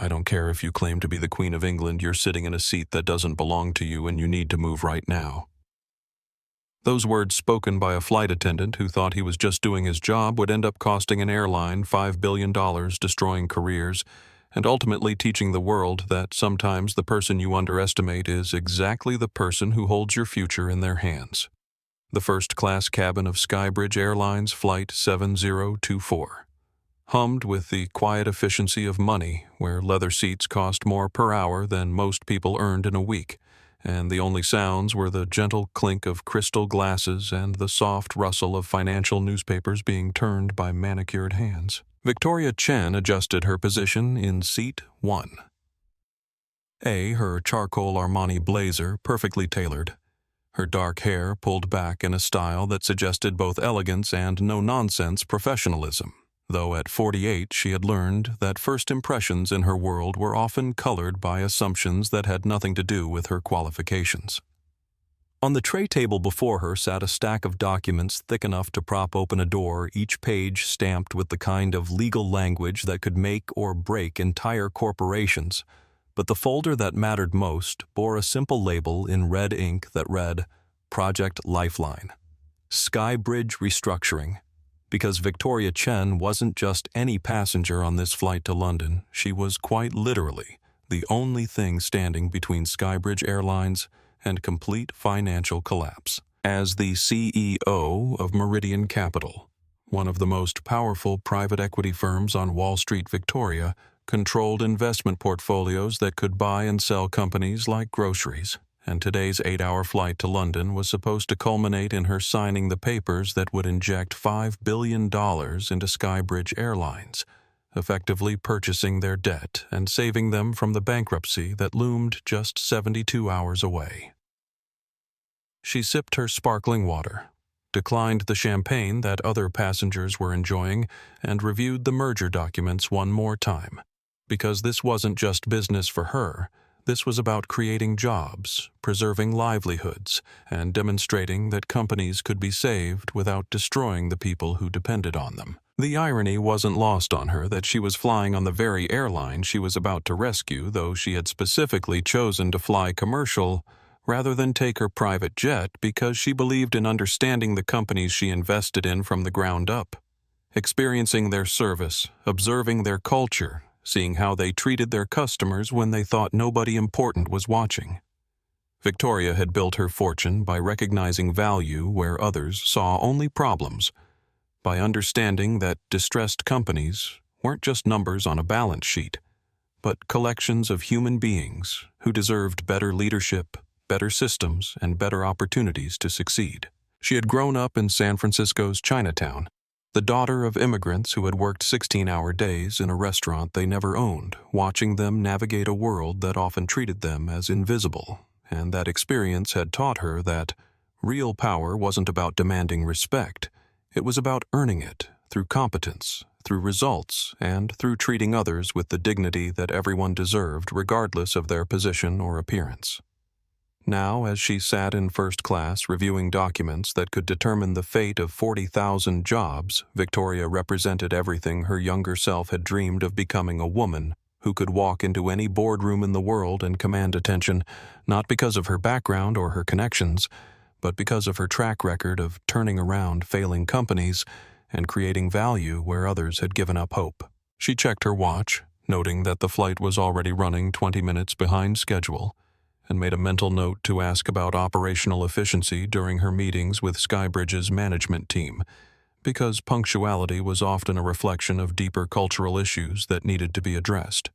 I don't care if you claim to be the Queen of England, you're sitting in a seat that doesn't belong to you and you need to move right now." Those words spoken by a flight attendant who thought he was just doing his job would end up costing an airline $5 billion, destroying careers, and ultimately teaching the world that sometimes the person you underestimate is exactly the person who holds your future in their hands. The first-class cabin of Skybridge Airlines Flight 7024 hummed with the quiet efficiency of money, where leather seats cost more per hour than most people earned in a week, and the only sounds were the gentle clink of crystal glasses and the soft rustle of financial newspapers being turned by manicured hands. Victoria Chen adjusted her position in Seat 1. Her charcoal Armani blazer perfectly tailored, her dark hair pulled back in a style that suggested both elegance and no-nonsense professionalism, though at 48 she had learned that first impressions in her world were often colored by assumptions that had nothing to do with her qualifications. On the tray table before her sat a stack of documents thick enough to prop open a door, each page stamped with the kind of legal language that could make or break entire corporations. But the folder that mattered most bore a simple label in red ink that read, Project Lifeline, Skybridge Restructuring. Because Victoria Chen wasn't just any passenger on this flight to London, she was quite literally the only thing standing between Skybridge Airlines and complete financial collapse. As the CEO of Meridian Capital, one of the most powerful private equity firms on Wall Street, Victoria controlled investment portfolios that could buy and sell companies like groceries, and today's 8-hour flight to London was supposed to culminate in her signing the papers that would inject $5 billion into Skybridge Airlines, effectively purchasing their debt and saving them from the bankruptcy that loomed just 72 hours away. She sipped her sparkling water, declined the champagne that other passengers were enjoying, and reviewed the merger documents one more time. Because this wasn't just business for her, this was about creating jobs, preserving livelihoods, and demonstrating that companies could be saved without destroying the people who depended on them. The irony wasn't lost on her that she was flying on the very airline she was about to rescue, though she had specifically chosen to fly commercial rather than take her private jet because she believed in understanding the companies she invested in from the ground up, experiencing their service, observing their culture, seeing how they treated their customers when they thought nobody important was watching. Victoria had built her fortune by recognizing value where others saw only problems, by understanding that distressed companies weren't just numbers on a balance sheet, but collections of human beings who deserved better leadership, better systems, and better opportunities to succeed. She had grown up in San Francisco's Chinatown, the daughter of immigrants who had worked 16-hour days in a restaurant they never owned, watching them navigate a world that often treated them as invisible, and that experience had taught her that real power wasn't about demanding respect. It was about earning it through competence, through results, and through treating others with the dignity that everyone deserved regardless of their position or appearance. Now, as she sat in first class reviewing documents that could determine the fate of 40,000 jobs, Victoria represented everything her younger self had dreamed of becoming: a woman who could walk into any boardroom in the world and command attention, not because of her background or her connections, but because of her track record of turning around failing companies and creating value where others had given up hope. She checked her watch, noting that the flight was already running 20 minutes behind schedule, and made a mental note to ask about operational efficiency during her meetings with Skybridge's management team, because punctuality was often a reflection of deeper cultural issues that needed to be addressed.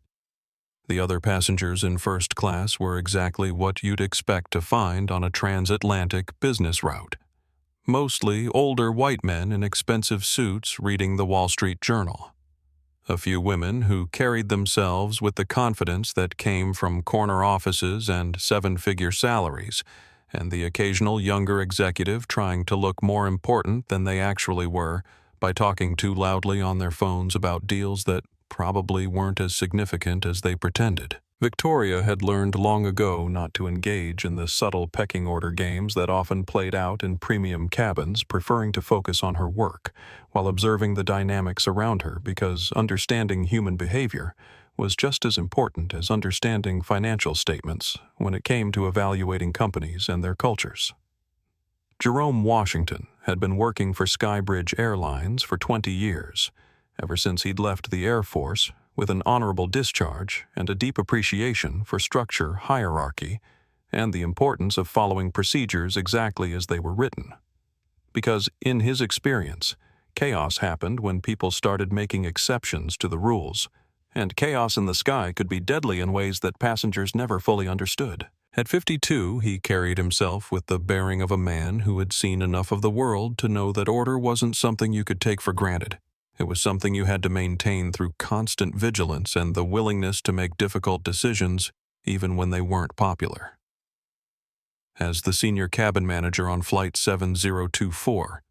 The other passengers in first class were exactly what you'd expect to find on a transatlantic business route. Mostly older white men in expensive suits reading the Wall Street Journal. A few women who carried themselves with the confidence that came from corner offices and 7-figure salaries, and the occasional younger executive trying to look more important than they actually were by talking too loudly on their phones about deals that probably weren't as significant as they pretended. Victoria had learned long ago not to engage in the subtle pecking order games that often played out in premium cabins, preferring to focus on her work while observing the dynamics around her, because understanding human behavior was just as important as understanding financial statements when it came to evaluating companies and their cultures. Jerome Washington had been working for Skybridge Airlines for 20 years, ever since he'd left the Air Force, with an honorable discharge and a deep appreciation for structure, hierarchy, and the importance of following procedures exactly as they were written. Because, in his experience, chaos happened when people started making exceptions to the rules, and chaos in the sky could be deadly in ways that passengers never fully understood. At 52, he carried himself with the bearing of a man who had seen enough of the world to know that order wasn't something you could take for granted. It was something you had to maintain through constant vigilance and the willingness to make difficult decisions, even when they weren't popular. As the senior cabin manager on Flight 7024,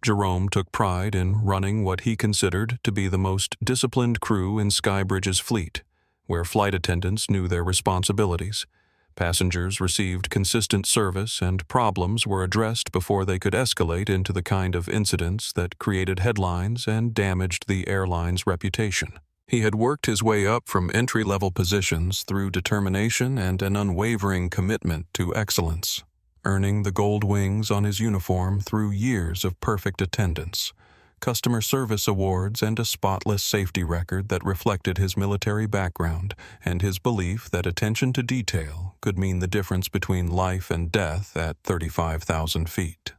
Jerome took pride in running what he considered to be the most disciplined crew in Skybridge's fleet, where flight attendants knew their responsibilities, passengers received consistent service, and problems were addressed before they could escalate into the kind of incidents that created headlines and damaged the airline's reputation. He had worked his way up from entry-level positions through determination and an unwavering commitment to excellence, earning the gold wings on his uniform through years of perfect attendance, customer service awards, and a spotless safety record that reflected his military background and his belief that attention to detail could mean the difference between life and death at 35,000 feet.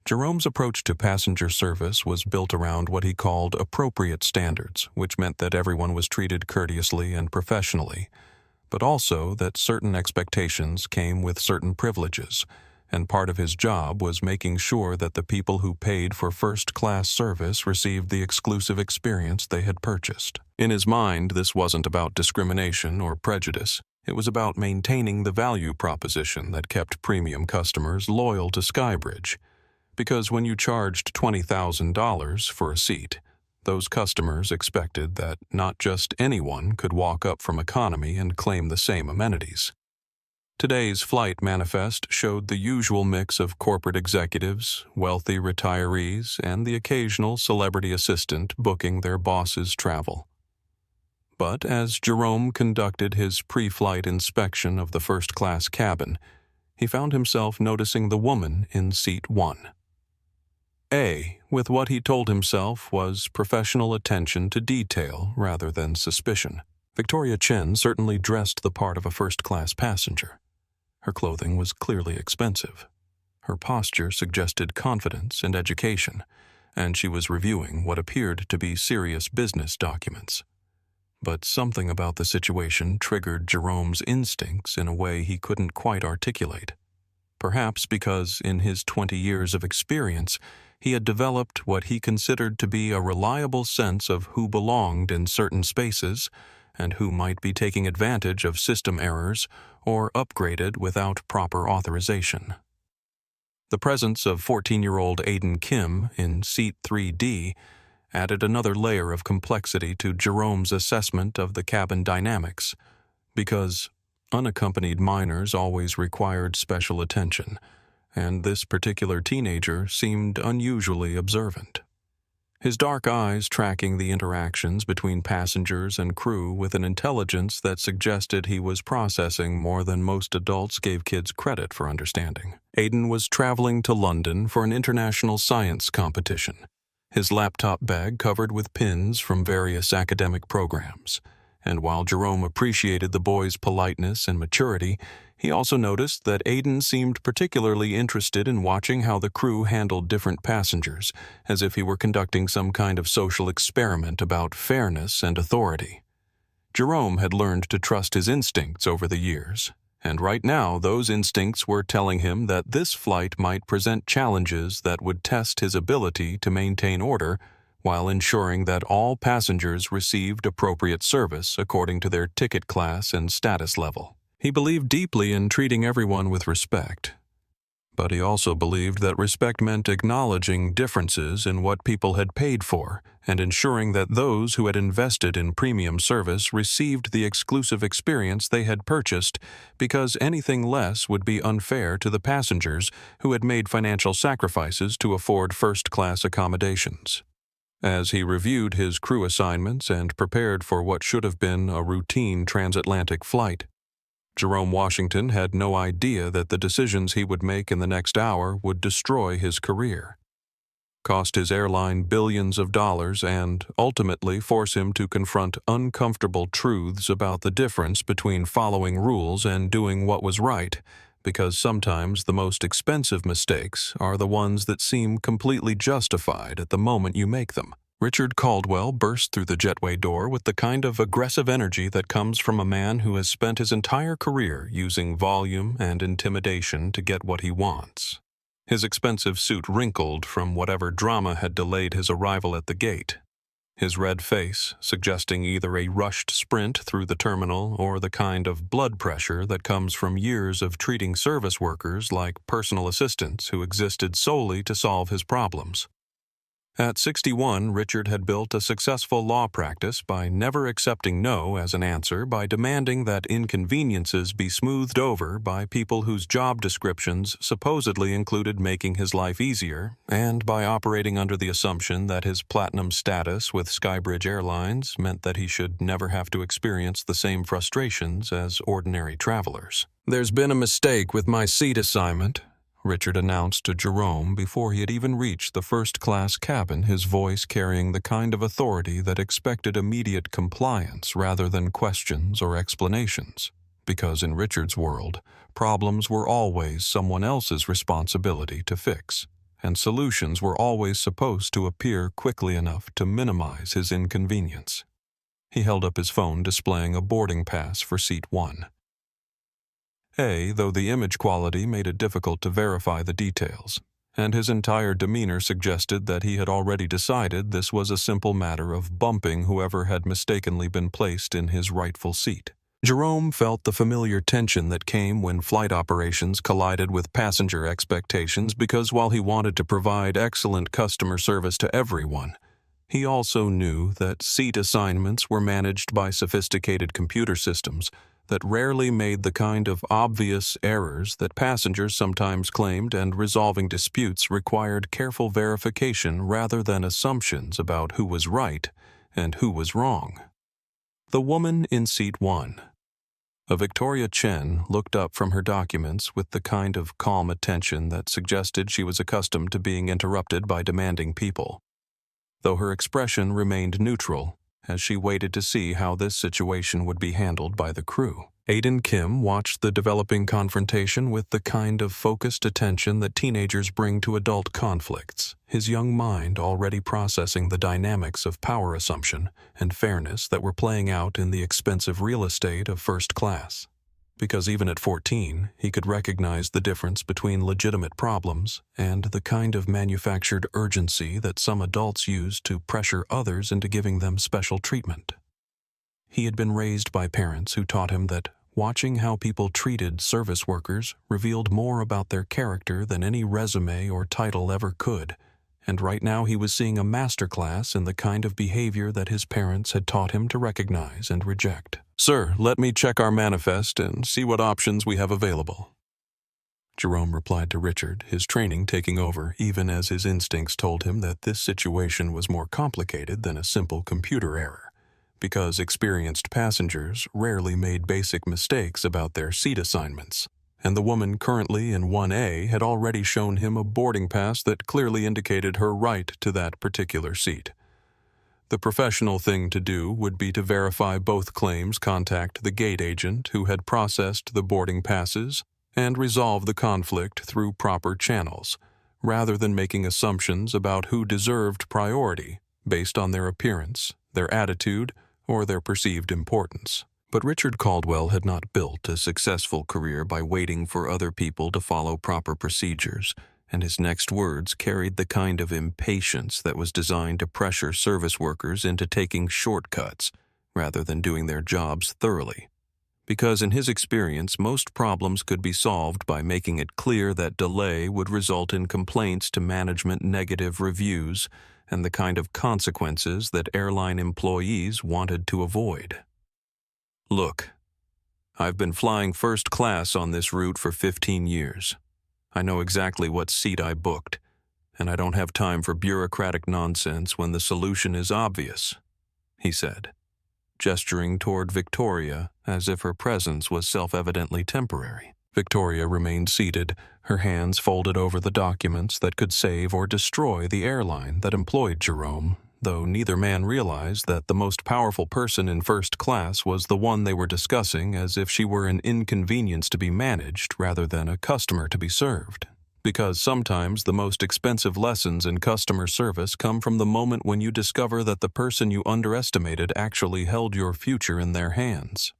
Jerome's approach to passenger service was built around what he called appropriate standards, which meant that everyone was treated courteously and professionally, but also that certain expectations came with certain privileges, and part of his job was making sure that the people who paid for first-class service received the exclusive experience they had purchased. In his mind, this wasn't about discrimination or prejudice. It was about maintaining the value proposition that kept premium customers loyal to Skybridge. Because when you charged $20,000 for a seat, those customers expected that not just anyone could walk up from economy and claim the same amenities. Today's flight manifest showed the usual mix of corporate executives, wealthy retirees, and the occasional celebrity assistant booking their boss's travel. But as Jerome conducted his pre-flight inspection of the first-class cabin, he found himself noticing the woman in seat 1. With what he told himself was professional attention to detail rather than suspicion. Victoria Chen certainly dressed the part of a first-class passenger. Her clothing was clearly expensive. Her posture suggested confidence and education, and she was reviewing what appeared to be serious business documents. But something about the situation triggered Jerome's instincts in a way he couldn't quite articulate. Perhaps because, in his 20 years of experience, he had developed what he considered to be a reliable sense of who belonged in certain spaces and who might be taking advantage of system errors or upgraded without proper authorization. The presence of 14-year-old Aiden Kim in seat 3D added another layer of complexity to Jerome's assessment of the cabin dynamics, because unaccompanied minors always required special attention, and this particular teenager seemed unusually observant. His dark eyes tracking the interactions between passengers and crew with an intelligence that suggested he was processing more than most adults gave kids credit for understanding. Aiden was traveling to London for an international science competition, his laptop bag covered with pins from various academic programs. And while Jerome appreciated the boy's politeness and maturity, he also noticed that Aiden seemed particularly interested in watching how the crew handled different passengers, as if he were conducting some kind of social experiment about fairness and authority. Jerome had learned to trust his instincts over the years, and right now those instincts were telling him that this flight might present challenges that would test his ability to maintain order while ensuring that all passengers received appropriate service according to their ticket class and status level. He believed deeply in treating everyone with respect, but he also believed that respect meant acknowledging differences in what people had paid for and ensuring that those who had invested in premium service received the exclusive experience they had purchased, because anything less would be unfair to the passengers who had made financial sacrifices to afford first-class accommodations. As he reviewed his crew assignments and prepared for what should have been a routine transatlantic flight, Jerome Washington had no idea that the decisions he would make in the next hour would destroy his career, cost his airline billions of dollars, and ultimately force him to confront uncomfortable truths about the difference between following rules and doing what was right, because sometimes the most expensive mistakes are the ones that seem completely justified at the moment you make them. Richard Caldwell burst through the jetway door with the kind of aggressive energy that comes from a man who has spent his entire career using volume and intimidation to get what he wants. His expensive suit wrinkled from whatever drama had delayed his arrival at the gate, his red face suggesting either a rushed sprint through the terminal or the kind of blood pressure that comes from years of treating service workers like personal assistants who existed solely to solve his problems. At 61, Richard had built a successful law practice by never accepting no as an answer, by demanding that inconveniences be smoothed over by people whose job descriptions supposedly included making his life easier, and by operating under the assumption that his platinum status with Skybridge Airlines meant that he should never have to experience the same frustrations as ordinary travelers. "There's been a mistake with my seat assignment," Richard announced to Jerome before he had even reached the first-class cabin, his voice carrying the kind of authority that expected immediate compliance rather than questions or explanations, because in Richard's world, problems were always someone else's responsibility to fix, and solutions were always supposed to appear quickly enough to minimize his inconvenience. He held up his phone displaying a boarding pass for seat 1. Though the image quality made it difficult to verify the details, and his entire demeanor suggested that he had already decided this was a simple matter of bumping whoever had mistakenly been placed in his rightful seat. Jerome felt the familiar tension that came when flight operations collided with passenger expectations, because while he wanted to provide excellent customer service to everyone, he also knew that seat assignments were managed by sophisticated computer systems that rarely made the kind of obvious errors that passengers sometimes claimed, and resolving disputes required careful verification rather than assumptions about who was right and who was wrong. The woman in seat 1. Victoria Chen looked up from her documents with the kind of calm attention that suggested she was accustomed to being interrupted by demanding people, though her expression remained neutral as she waited to see how this situation would be handled by the crew. Aiden Kim watched the developing confrontation with the kind of focused attention that teenagers bring to adult conflicts, his young mind already processing the dynamics of power assumption and fairness that were playing out in the expensive real estate of first class. Because even at 14, he could recognize the difference between legitimate problems and the kind of manufactured urgency that some adults use to pressure others into giving them special treatment. He had been raised by parents who taught him that watching how people treated service workers revealed more about their character than any resume or title ever could, and right now he was seeing a masterclass in the kind of behavior that his parents had taught him to recognize and reject. "Sir, let me check our manifest and see what options we have available," Jerome replied to Richard, his training taking over even as his instincts told him that this situation was more complicated than a simple computer error, because experienced passengers rarely made basic mistakes about their seat assignments, and the woman currently in 1A had already shown him a boarding pass that clearly indicated her right to that particular seat. The professional thing to do would be to verify both claims, contact the gate agent who had processed the boarding passes, and resolve the conflict through proper channels, rather than making assumptions about who deserved priority based on their appearance, their attitude, or their perceived importance. But Richard Caldwell had not built a successful career by waiting for other people to follow proper procedures, and his next words carried the kind of impatience that was designed to pressure service workers into taking shortcuts rather than doing their jobs thoroughly. Because in his experience, most problems could be solved by making it clear that delay would result in complaints to management, negative reviews, and the kind of consequences that airline employees wanted to avoid. "Look, I've been flying first class on this route for 15 years. I know exactly what seat I booked, and I don't have time for bureaucratic nonsense when the solution is obvious," he said, gesturing toward Victoria as if her presence was self-evidently temporary. Victoria remained seated, her hands folded over the documents that could save or destroy the airline that employed Jerome, though neither man realized that the most powerful person in first class was the one they were discussing as if she were an inconvenience to be managed rather than a customer to be served. Because sometimes the most expensive lessons in customer service come from the moment when you discover that the person you underestimated actually held your future in their hands.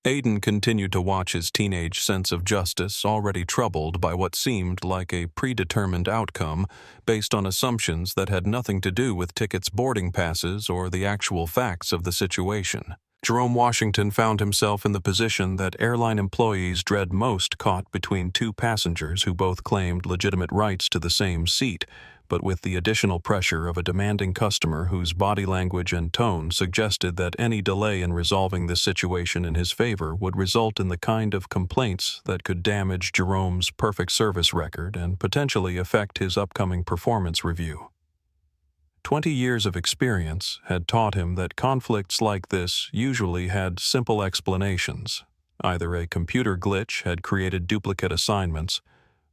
Aiden continued to watch his teenage sense of justice, already troubled by what seemed like a predetermined outcome based on assumptions that had nothing to do with tickets, boarding passes, or the actual facts of the situation. Jerome Washington found himself in the position that airline employees dread most, caught between two passengers who both claimed legitimate rights to the same seat, but with the additional pressure of a demanding customer whose body language and tone suggested that any delay in resolving this situation in his favor would result in the kind of complaints that could damage Jerome's perfect service record and potentially affect his upcoming performance review. 20 years of experience had taught him that conflicts like this usually had simple explanations. Either a computer glitch had created duplicate assignments,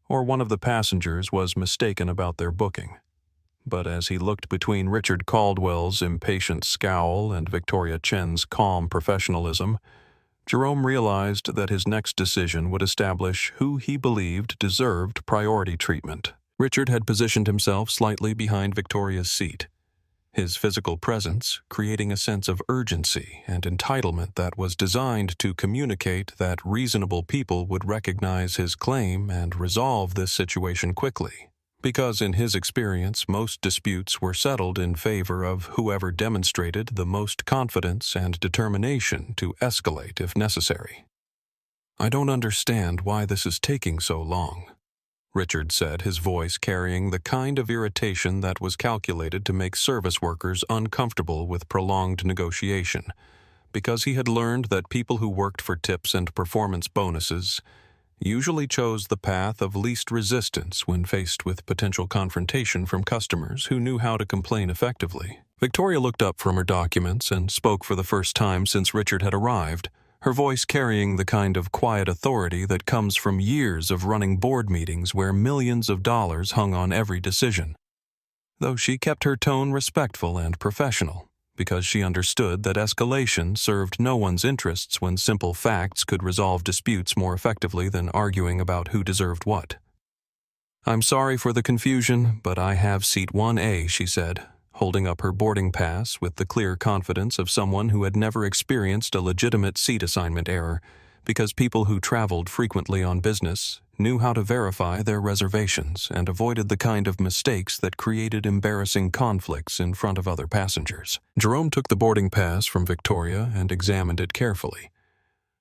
or one of the passengers was mistaken about their booking. But as he looked between Richard Caldwell's impatient scowl and Victoria Chen's calm professionalism, Jerome realized that his next decision would establish who he believed deserved priority treatment. Richard had positioned himself slightly behind Victoria's seat, his physical presence creating a sense of urgency and entitlement that was designed to communicate that reasonable people would recognize his claim and resolve this situation quickly, because in his experience most disputes were settled in favor of whoever demonstrated the most confidence and determination to escalate if necessary. "I don't understand why this is taking so long," Richard said, his voice carrying the kind of irritation that was calculated to make service workers uncomfortable with prolonged negotiation, because he had learned that people who worked for tips and performance bonuses usually chose the path of least resistance when faced with potential confrontation from customers who knew how to complain effectively. Victoria looked up from her documents and spoke for the first time since Richard had arrived, her voice carrying the kind of quiet authority that comes from years of running board meetings where millions of dollars hung on every decision. Though she kept her tone respectful and professional, because she understood that escalation served no one's interests when simple facts could resolve disputes more effectively than arguing about who deserved what. "I'm sorry for the confusion, but I have seat 1A, she said, holding up her boarding pass with the clear confidence of someone who had never experienced a legitimate seat assignment error, because people who traveled frequently on business knew how to verify their reservations and avoided the kind of mistakes that created embarrassing conflicts in front of other passengers. Jerome took the boarding pass from Victoria and examined it carefully,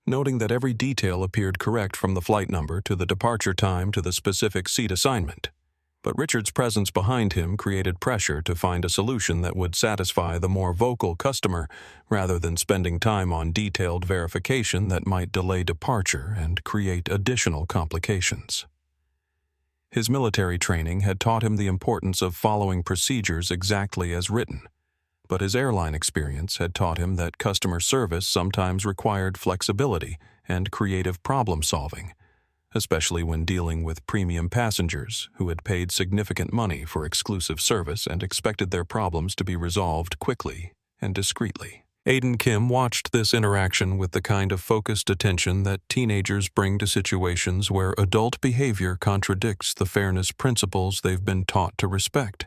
noting that every detail appeared correct from the flight number to the departure time to the specific seat assignment. But Richard's presence behind him created pressure to find a solution that would satisfy the more vocal customer rather than spending time on detailed verification that might delay departure and create additional complications. His military training had taught him the importance of following procedures exactly as written, but his airline experience had taught him that customer service sometimes required flexibility and creative problem-solving, especially when dealing with premium passengers who had paid significant money for exclusive service and expected their problems to be resolved quickly and discreetly. Aiden Kim watched this interaction with the kind of focused attention that teenagers bring to situations where adult behavior contradicts the fairness principles they've been taught to respect,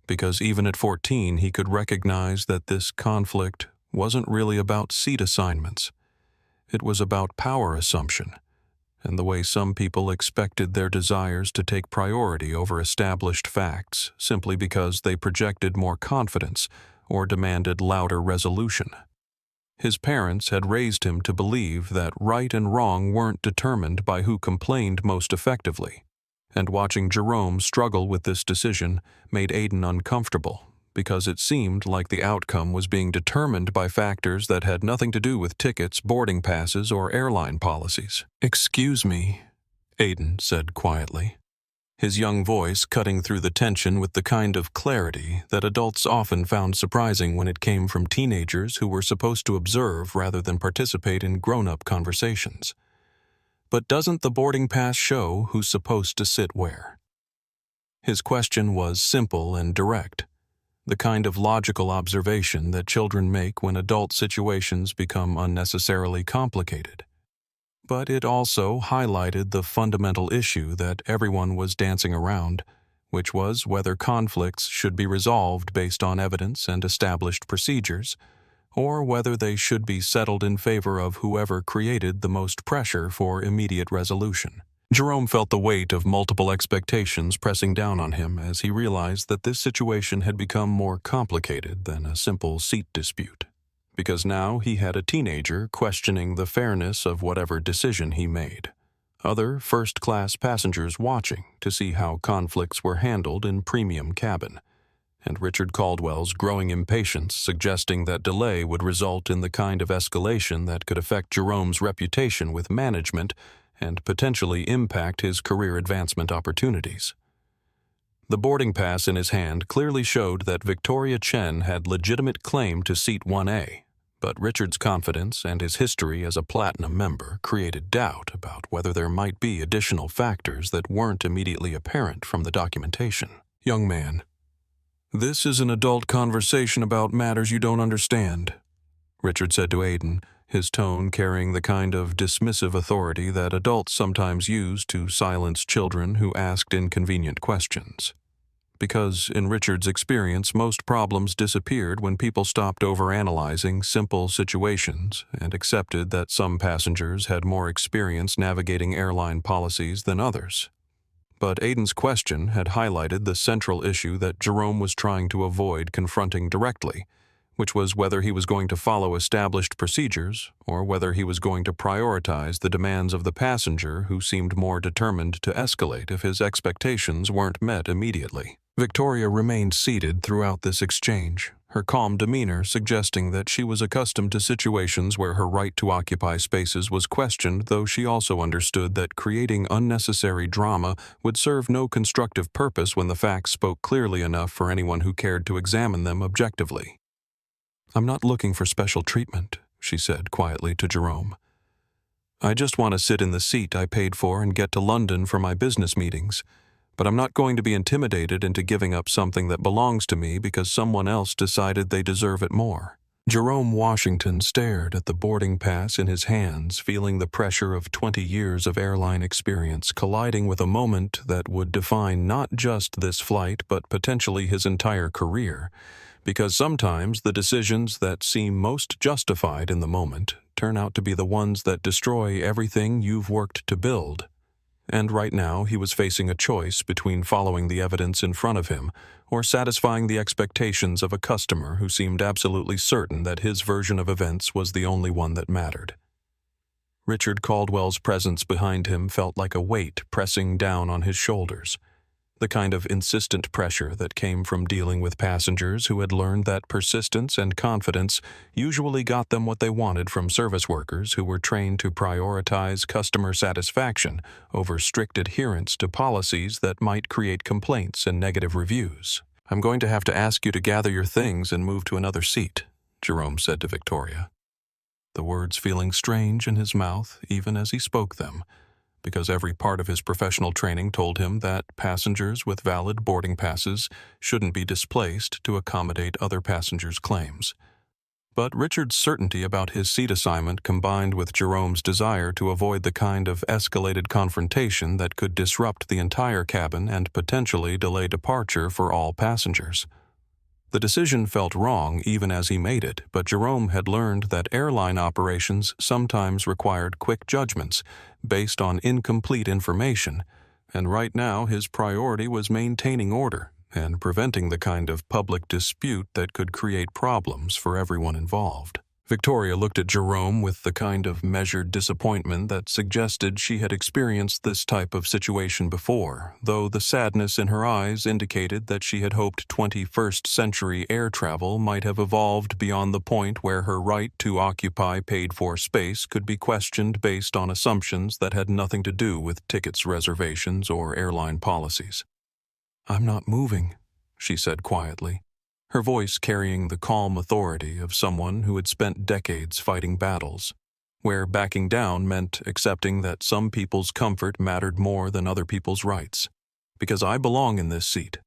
because even at 14 he could recognize that this conflict wasn't really about seat assignments. It was about power assumption, and the way some people expected their desires to take priority over established facts simply because they projected more confidence or demanded louder resolution. His parents had raised him to believe that right and wrong weren't determined by who complained most effectively, and watching Jerome struggle with this decision made Aiden uncomfortable, because it seemed like the outcome was being determined by factors that had nothing to do with tickets, boarding passes, or airline policies. "Excuse me," Aiden said quietly. his young voice cutting through the tension with the kind of clarity that adults often found surprising when it came from teenagers who were supposed to observe rather than participate in grown-up conversations. But doesn't the boarding pass show who's supposed to sit where? His question was simple and direct, the kind of logical observation that children make when adult situations become unnecessarily complicated. But it also highlighted the fundamental issue that everyone was dancing around, which was whether conflicts should be resolved based on evidence and established procedures, or whether they should be settled in favor of whoever created the most pressure for immediate resolution. Jerome felt the weight of multiple expectations pressing down on him as he realized that this situation had become more complicated than a simple seat dispute, because now he had a teenager questioning the fairness of whatever decision he made, other first-class passengers watching to see how conflicts were handled in premium cabin, and Richard Caldwell's growing impatience suggesting that delay would result in the kind of escalation that could affect Jerome's reputation with management and potentially impact his career advancement opportunities. The boarding pass in his hand clearly showed that Victoria Chen had legitimate claim to seat 1A, but Richard's confidence and his history as a platinum member created doubt about whether there might be additional factors that weren't immediately apparent from the documentation. "Young man, this is an adult conversation about matters you don't understand," Richard said to Aidan, his tone carrying the kind of dismissive authority that adults sometimes use to silence children who asked inconvenient questions. Because, in Richard's experience, most problems disappeared when people stopped overanalyzing simple situations and accepted that some passengers had more experience navigating airline policies than others. But Aidan's question had highlighted the central issue that Jerome was trying to avoid confronting directly, which was whether he was going to follow established procedures or whether he was going to prioritize the demands of the passenger who seemed more determined to escalate if his expectations weren't met immediately. Victoria remained seated throughout this exchange, her calm demeanor suggesting that she was accustomed to situations where her right to occupy spaces was questioned, though she also understood that creating unnecessary drama would serve no constructive purpose when the facts spoke clearly enough for anyone who cared to examine them objectively. "I'm not looking for special treatment," she said quietly to Jerome. "I just want to sit in the seat I paid for and get to London for my business meetings. But I'm not going to be intimidated into giving up something that belongs to me because someone else decided they deserve it more." Jerome Washington stared at the boarding pass in his hands, feeling the pressure of 20 years of airline experience colliding with a moment that would define not just this flight but potentially his entire career. Because sometimes the decisions that seem most justified in the moment turn out to be the ones that destroy everything you've worked to build. And right now he was facing a choice between following the evidence in front of him or satisfying the expectations of a customer who seemed absolutely certain that his version of events was the only one that mattered. Richard Caldwell's presence behind him felt like a weight pressing down on his shoulders, the kind of insistent pressure that came from dealing with passengers who had learned that persistence and confidence usually got them what they wanted from service workers who were trained to prioritize customer satisfaction over strict adherence to policies that might create complaints and negative reviews. "I'm going to have to ask you to gather your things and move to another seat," Jerome said to Victoria, the words feeling strange in his mouth even as he spoke them, because every part of his professional training told him that passengers with valid boarding passes shouldn't be displaced to accommodate other passengers' claims. But Richard's certainty about his seat assignment combined with Jerome's desire to avoid the kind of escalated confrontation that could disrupt the entire cabin and potentially delay departure for all passengers. The decision felt wrong even as he made it, but Jerome had learned that airline operations sometimes required quick judgments based on incomplete information, and right now his priority was maintaining order and preventing the kind of public dispute that could create problems for everyone involved. Victoria looked at Jerome with the kind of measured disappointment that suggested she had experienced this type of situation before, though the sadness in her eyes indicated that she had hoped 21st-century air travel might have evolved beyond the point where her right to occupy paid-for space could be questioned based on assumptions that had nothing to do with tickets reservations or airline policies. "I'm not moving," she said quietly, her voice carrying the calm authority of someone who had spent decades fighting battles, where backing down meant accepting that some people's comfort mattered more than other people's rights. "Because I belong in this seat.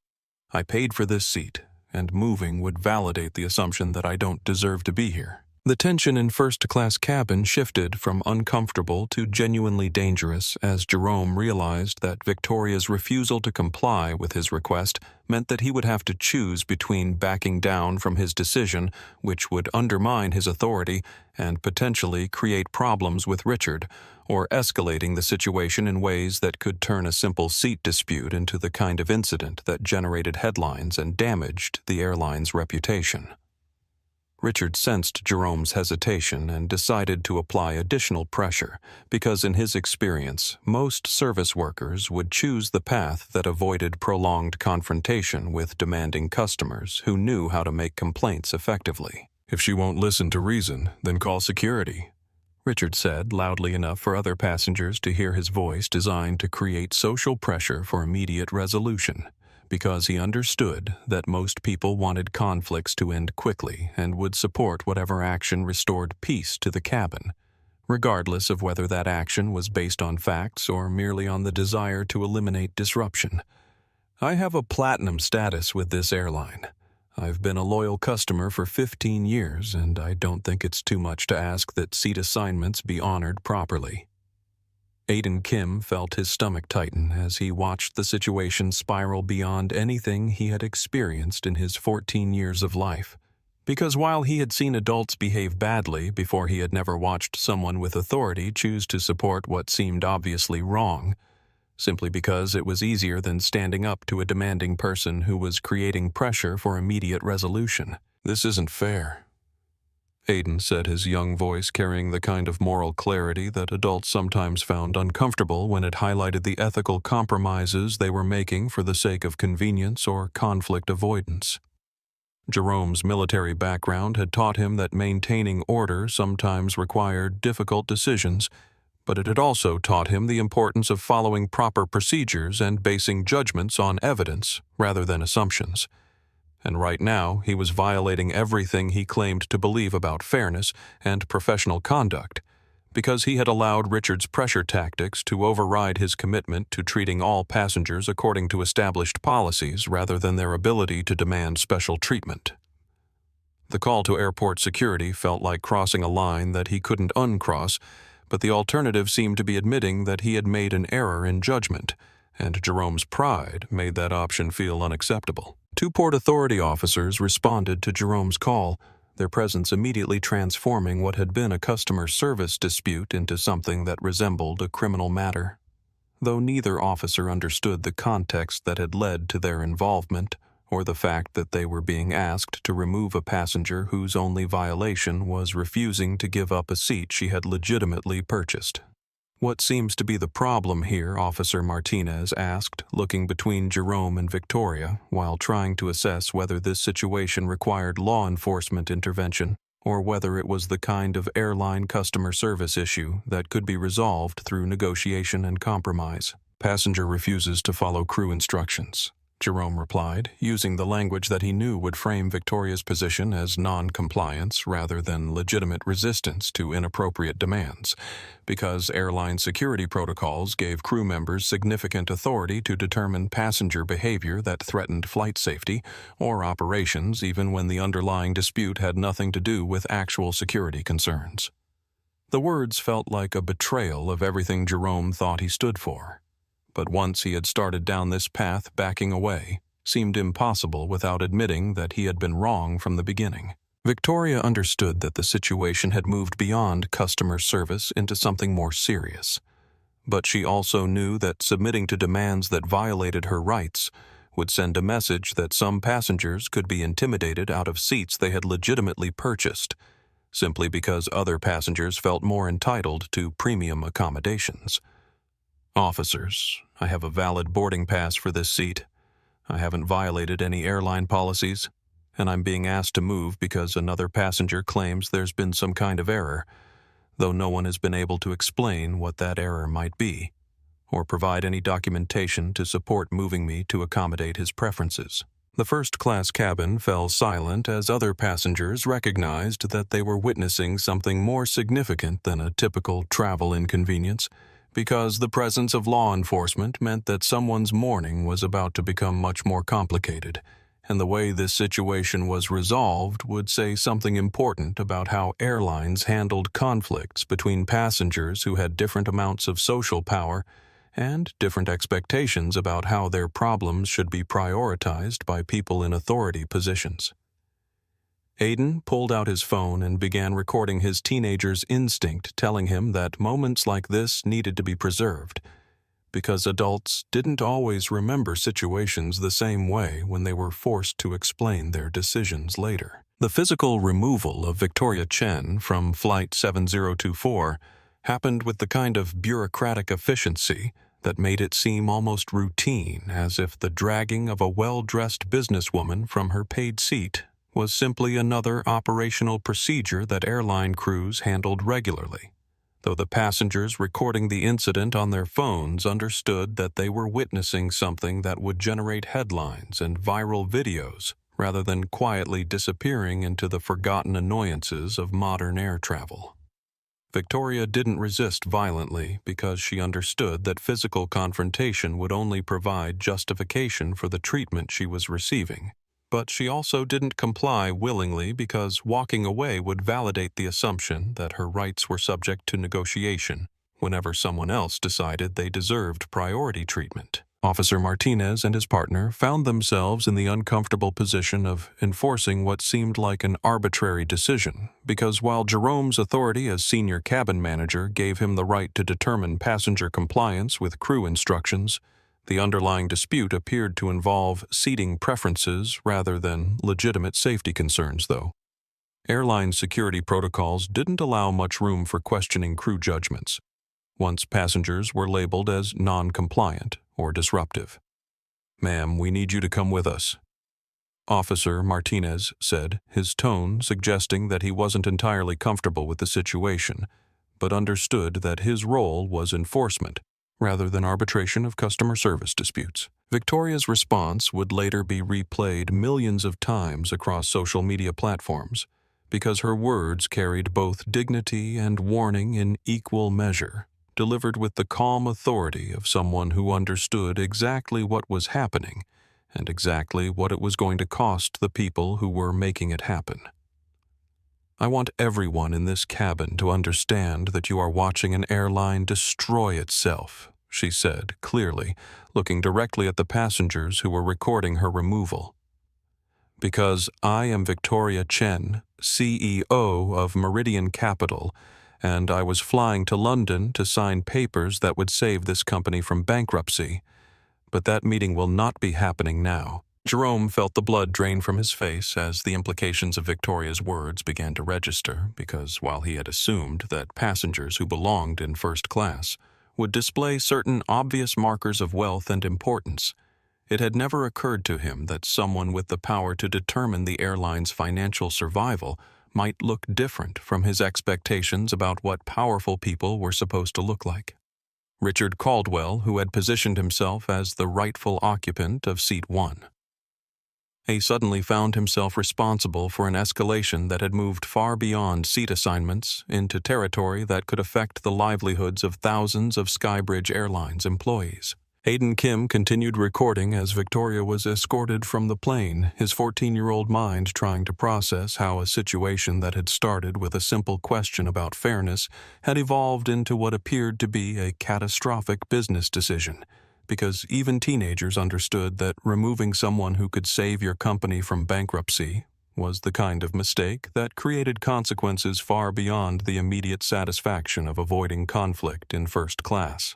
I paid for this seat, and moving would validate the assumption that I don't deserve to be here." The tension in first-class cabin shifted from uncomfortable to genuinely dangerous as Jerome realized that Victoria's refusal to comply with his request meant that he would have to choose between backing down from his decision, which would undermine his authority and potentially create problems with Richard, or escalating the situation in ways that could turn a simple seat dispute into the kind of incident that generated headlines and damaged the airline's reputation. Richard sensed Jerome's hesitation and decided to apply additional pressure because, in his experience, most service workers would choose the path that avoided prolonged confrontation with demanding customers who knew how to make complaints effectively. "If she won't listen to reason, then call security," Richard said loudly enough for other passengers to hear his voice, designed to create social pressure for immediate resolution, because he understood that most people wanted conflicts to end quickly and would support whatever action restored peace to the cabin, regardless of whether that action was based on facts or merely on the desire to eliminate disruption. "I have a platinum status with this airline. I've been a loyal customer for 15 years, and I don't think it's too much to ask that seat assignments be honored properly." Aiden Kim felt his stomach tighten as he watched the situation spiral beyond anything he had experienced in his 14 years of life. Because while he had seen adults behave badly before, he had never watched someone with authority choose to support what seemed obviously wrong, simply because it was easier than standing up to a demanding person who was creating pressure for immediate resolution. "This isn't fair," Aiden said, his young voice carrying the kind of moral clarity that adults sometimes found uncomfortable when it highlighted the ethical compromises they were making for the sake of convenience or conflict avoidance. Jerome's military background had taught him that maintaining order sometimes required difficult decisions, but it had also taught him the importance of following proper procedures and basing judgments on evidence rather than assumptions. And right now, he was violating everything he claimed to believe about fairness and professional conduct, because he had allowed Richard's pressure tactics to override his commitment to treating all passengers according to established policies rather than their ability to demand special treatment. The call to airport security felt like crossing a line that he couldn't uncross, but the alternative seemed to be admitting that he had made an error in judgment, and Jerome's pride made that option feel unacceptable. 2 Port Authority officers responded to Jerome's call, their presence immediately transforming what had been a customer service dispute into something that resembled a criminal matter. Though neither officer understood the context that had led to their involvement, or the fact that they were being asked to remove a passenger whose only violation was refusing to give up a seat she had legitimately purchased. "What seems to be the problem here?" Officer Martinez asked, looking between Jerome and Victoria while trying to assess whether this situation required law enforcement intervention or whether it was the kind of airline customer service issue that could be resolved through negotiation and compromise. "Passenger refuses to follow crew instructions," Jerome replied, using the language that he knew would frame Victoria's position as non-compliance rather than legitimate resistance to inappropriate demands, because airline security protocols gave crew members significant authority to determine passenger behavior that threatened flight safety or operations, even when the underlying dispute had nothing to do with actual security concerns. The words felt like a betrayal of everything Jerome thought he stood for. But once he had started down this path, backing away seemed impossible without admitting that he had been wrong from the beginning. Victoria understood that the situation had moved beyond customer service into something more serious, but she also knew that submitting to demands that violated her rights would send a message that some passengers could be intimidated out of seats they had legitimately purchased, simply because other passengers felt more entitled to premium accommodations. "Officers, I have a valid boarding pass for this seat. I haven't violated any airline policies, and I'm being asked to move because another passenger claims there's been some kind of error, though no one has been able to explain what that error might be, or provide any documentation to support moving me to accommodate his preferences." The first-class cabin fell silent as other passengers recognized that they were witnessing something more significant than a typical travel inconvenience, because the presence of law enforcement meant that someone's morning was about to become much more complicated, and the way this situation was resolved would say something important about how airlines handled conflicts between passengers who had different amounts of social power and different expectations about how their problems should be prioritized by people in authority positions. Aiden pulled out his phone and began recording his teenager's instinct telling him that moments like this needed to be preserved, because adults didn't always remember situations the same way when they were forced to explain their decisions later. The physical removal of Victoria Chen from Flight 7024 happened with the kind of bureaucratic efficiency that made it seem almost routine, as if the dragging of a well-dressed businesswoman from her paid seat was simply another operational procedure that airline crews handled regularly, though the passengers recording the incident on their phones understood that they were witnessing something that would generate headlines and viral videos rather than quietly disappearing into the forgotten annoyances of modern air travel. Victoria didn't resist violently because she understood that physical confrontation would only provide justification for the treatment she was receiving. But she also didn't comply willingly because walking away would validate the assumption that her rights were subject to negotiation whenever someone else decided they deserved priority treatment. Officer Martinez and his partner found themselves in the uncomfortable position of enforcing what seemed like an arbitrary decision, because while Jerome's authority as senior cabin manager gave him the right to determine passenger compliance with crew instructions, the underlying dispute appeared to involve seating preferences rather than legitimate safety concerns, though. Airline security protocols didn't allow much room for questioning crew judgments, once passengers were labeled as non-compliant or disruptive. "Ma'am, we need you to come with us," Officer Martinez said, his tone suggesting that he wasn't entirely comfortable with the situation, but understood that his role was enforcement rather than arbitration of customer service disputes. Victoria's response would later be replayed millions of times across social media platforms, because her words carried both dignity and warning in equal measure, delivered with the calm authority of someone who understood exactly what was happening and exactly what it was going to cost the people who were making it happen. "I want everyone in this cabin to understand that you are watching an airline destroy itself," she said clearly, looking directly at the passengers who were recording her removal. "Because I am Victoria Chen, CEO of Meridian Capital, and I was flying to London to sign papers that would save this company from bankruptcy. But that meeting will not be happening now." Jerome felt the blood drain from his face as the implications of Victoria's words began to register, because while he had assumed that passengers who belonged in first class would display certain obvious markers of wealth and importance, it had never occurred to him that someone with the power to determine the airline's financial survival might look different from his expectations about what powerful people were supposed to look like. Richard Caldwell, who had positioned himself as the rightful occupant of Seat 1. He suddenly found himself responsible for an escalation that had moved far beyond seat assignments into territory that could affect the livelihoods of thousands of Skybridge Airlines employees. Aiden Kim continued recording as Victoria was escorted from the plane, his 14-year-old mind trying to process how a situation that had started with a simple question about fairness had evolved into what appeared to be a catastrophic business decision, because even teenagers understood that removing someone who could save your company from bankruptcy was the kind of mistake that created consequences far beyond the immediate satisfaction of avoiding conflict in first class.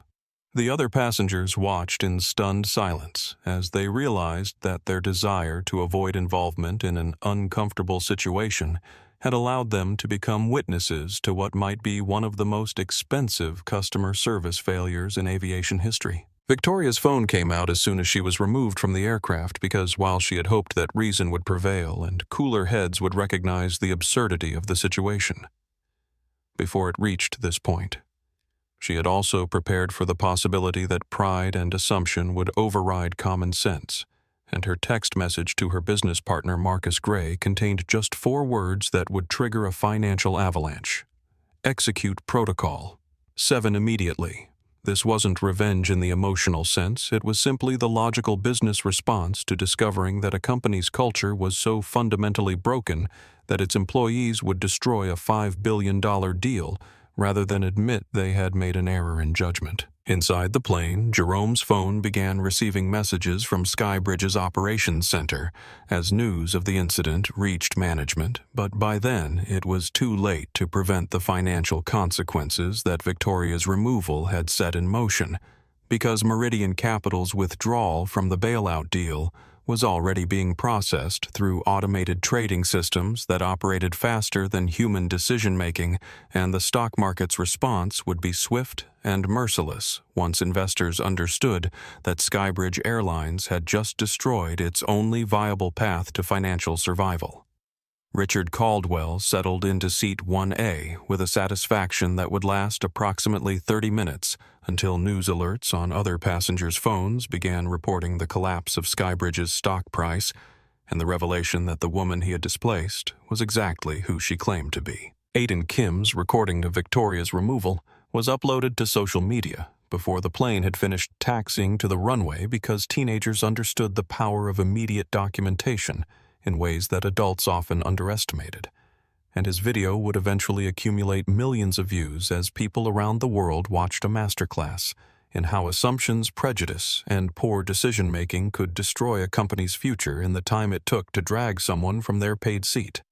The other passengers watched in stunned silence as they realized that their desire to avoid involvement in an uncomfortable situation had allowed them to become witnesses to what might be one of the most expensive customer service failures in aviation history. Victoria's phone came out as soon as she was removed from the aircraft because while she had hoped that reason would prevail and cooler heads would recognize the absurdity of the situation. Before it reached this point, she had also prepared for the possibility that pride and assumption would override common sense, and her text message to her business partner Marcus Gray contained just 4 words that would trigger a financial avalanche. Execute protocol. 7 immediately. This wasn't revenge in the emotional sense, it was simply the logical business response to discovering that a company's culture was so fundamentally broken that its employees would destroy a $5 billion deal rather than admit they had made an error in judgment. Inside the plane, Jerome's phone began receiving messages from Skybridge's operations center as news of the incident reached management, but by then it was too late to prevent the financial consequences that Victoria's removal had set in motion, because Meridian Capital's withdrawal from the bailout deal was already being processed through automated trading systems that operated faster than human decision-making, and the stock market's response would be swift and merciless once investors understood that Skybridge Airlines had just destroyed its only viable path to financial survival. Richard Caldwell settled into seat 1A with a satisfaction that would last approximately 30 minutes until news alerts on other passengers' phones began reporting the collapse of Skybridge's stock price and the revelation that the woman he had displaced was exactly who she claimed to be. Aiden Kim's recording of Victoria's removal was uploaded to social media before the plane had finished taxiing to the runway because teenagers understood the power of immediate documentation in ways that adults often underestimated, and his video would eventually accumulate millions of views as people around the world watched a masterclass in how assumptions, prejudice, and poor decision-making could destroy a company's future in the time it took to drag someone from their paid seat.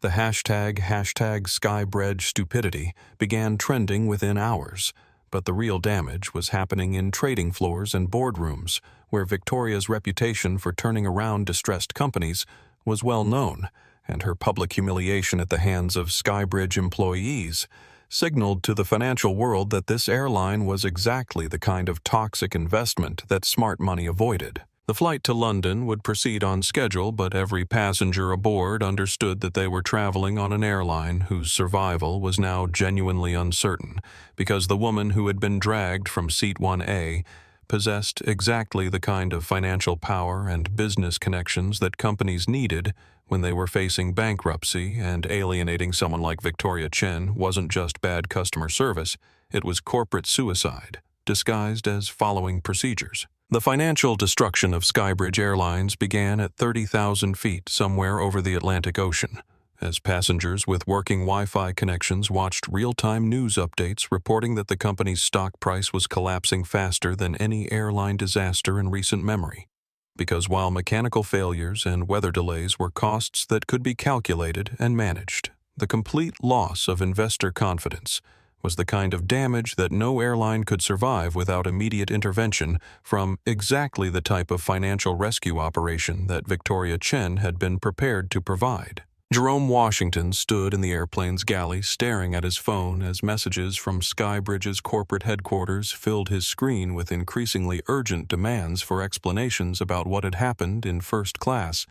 The hashtag Skybridge stupidity began trending within hours, but the real damage was happening in trading floors and boardrooms, where Victoria's reputation for turning around distressed companies was well known, and her public humiliation at the hands of Skybridge employees signaled to the financial world that this airline was exactly the kind of toxic investment that smart money avoided. The flight to London would proceed on schedule, but every passenger aboard understood that they were traveling on an airline whose survival was now genuinely uncertain, because the woman who had been dragged from seat 1A possessed exactly the kind of financial power and business connections that companies needed when they were facing bankruptcy, and alienating someone like Victoria Chen wasn't just bad customer service, it was corporate suicide, disguised as following procedures. The financial destruction of Skybridge Airlines began at 30,000 feet somewhere over the Atlantic Ocean, as passengers with working Wi-Fi connections watched real-time news updates reporting that the company's stock price was collapsing faster than any airline disaster in recent memory. Because while mechanical failures and weather delays were costs that could be calculated and managed, the complete loss of investor confidence was the kind of damage that no airline could survive without immediate intervention from exactly the type of financial rescue operation that Victoria Chen had been prepared to provide. Jerome Washington stood in the airplane's galley staring at his phone as messages from Skybridge's corporate headquarters filled his screen with increasingly urgent demands for explanations about what had happened in first class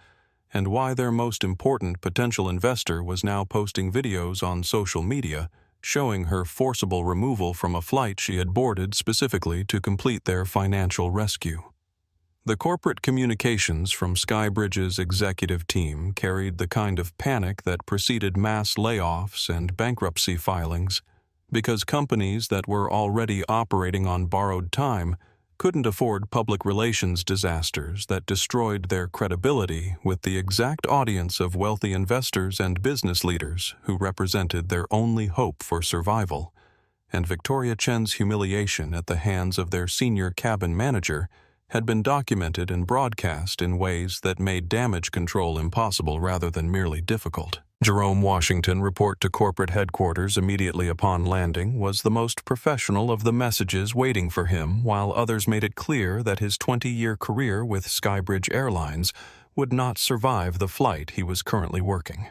and why their most important potential investor was now posting videos on social media showing her forcible removal from a flight she had boarded specifically to complete their financial rescue. The corporate communications from Skybridge's executive team carried the kind of panic that preceded mass layoffs and bankruptcy filings, because companies that were already operating on borrowed time couldn't afford public relations disasters that destroyed their credibility with the exact audience of wealthy investors and business leaders who represented their only hope for survival. And Victoria Chen's humiliation at the hands of their senior cabin manager had been documented and broadcast in ways that made damage control impossible rather than merely difficult. Jerome Washington's report to corporate headquarters immediately upon landing was the most professional of the messages waiting for him, while others made it clear that his 20-year career with Skybridge Airlines would not survive the flight he was currently working.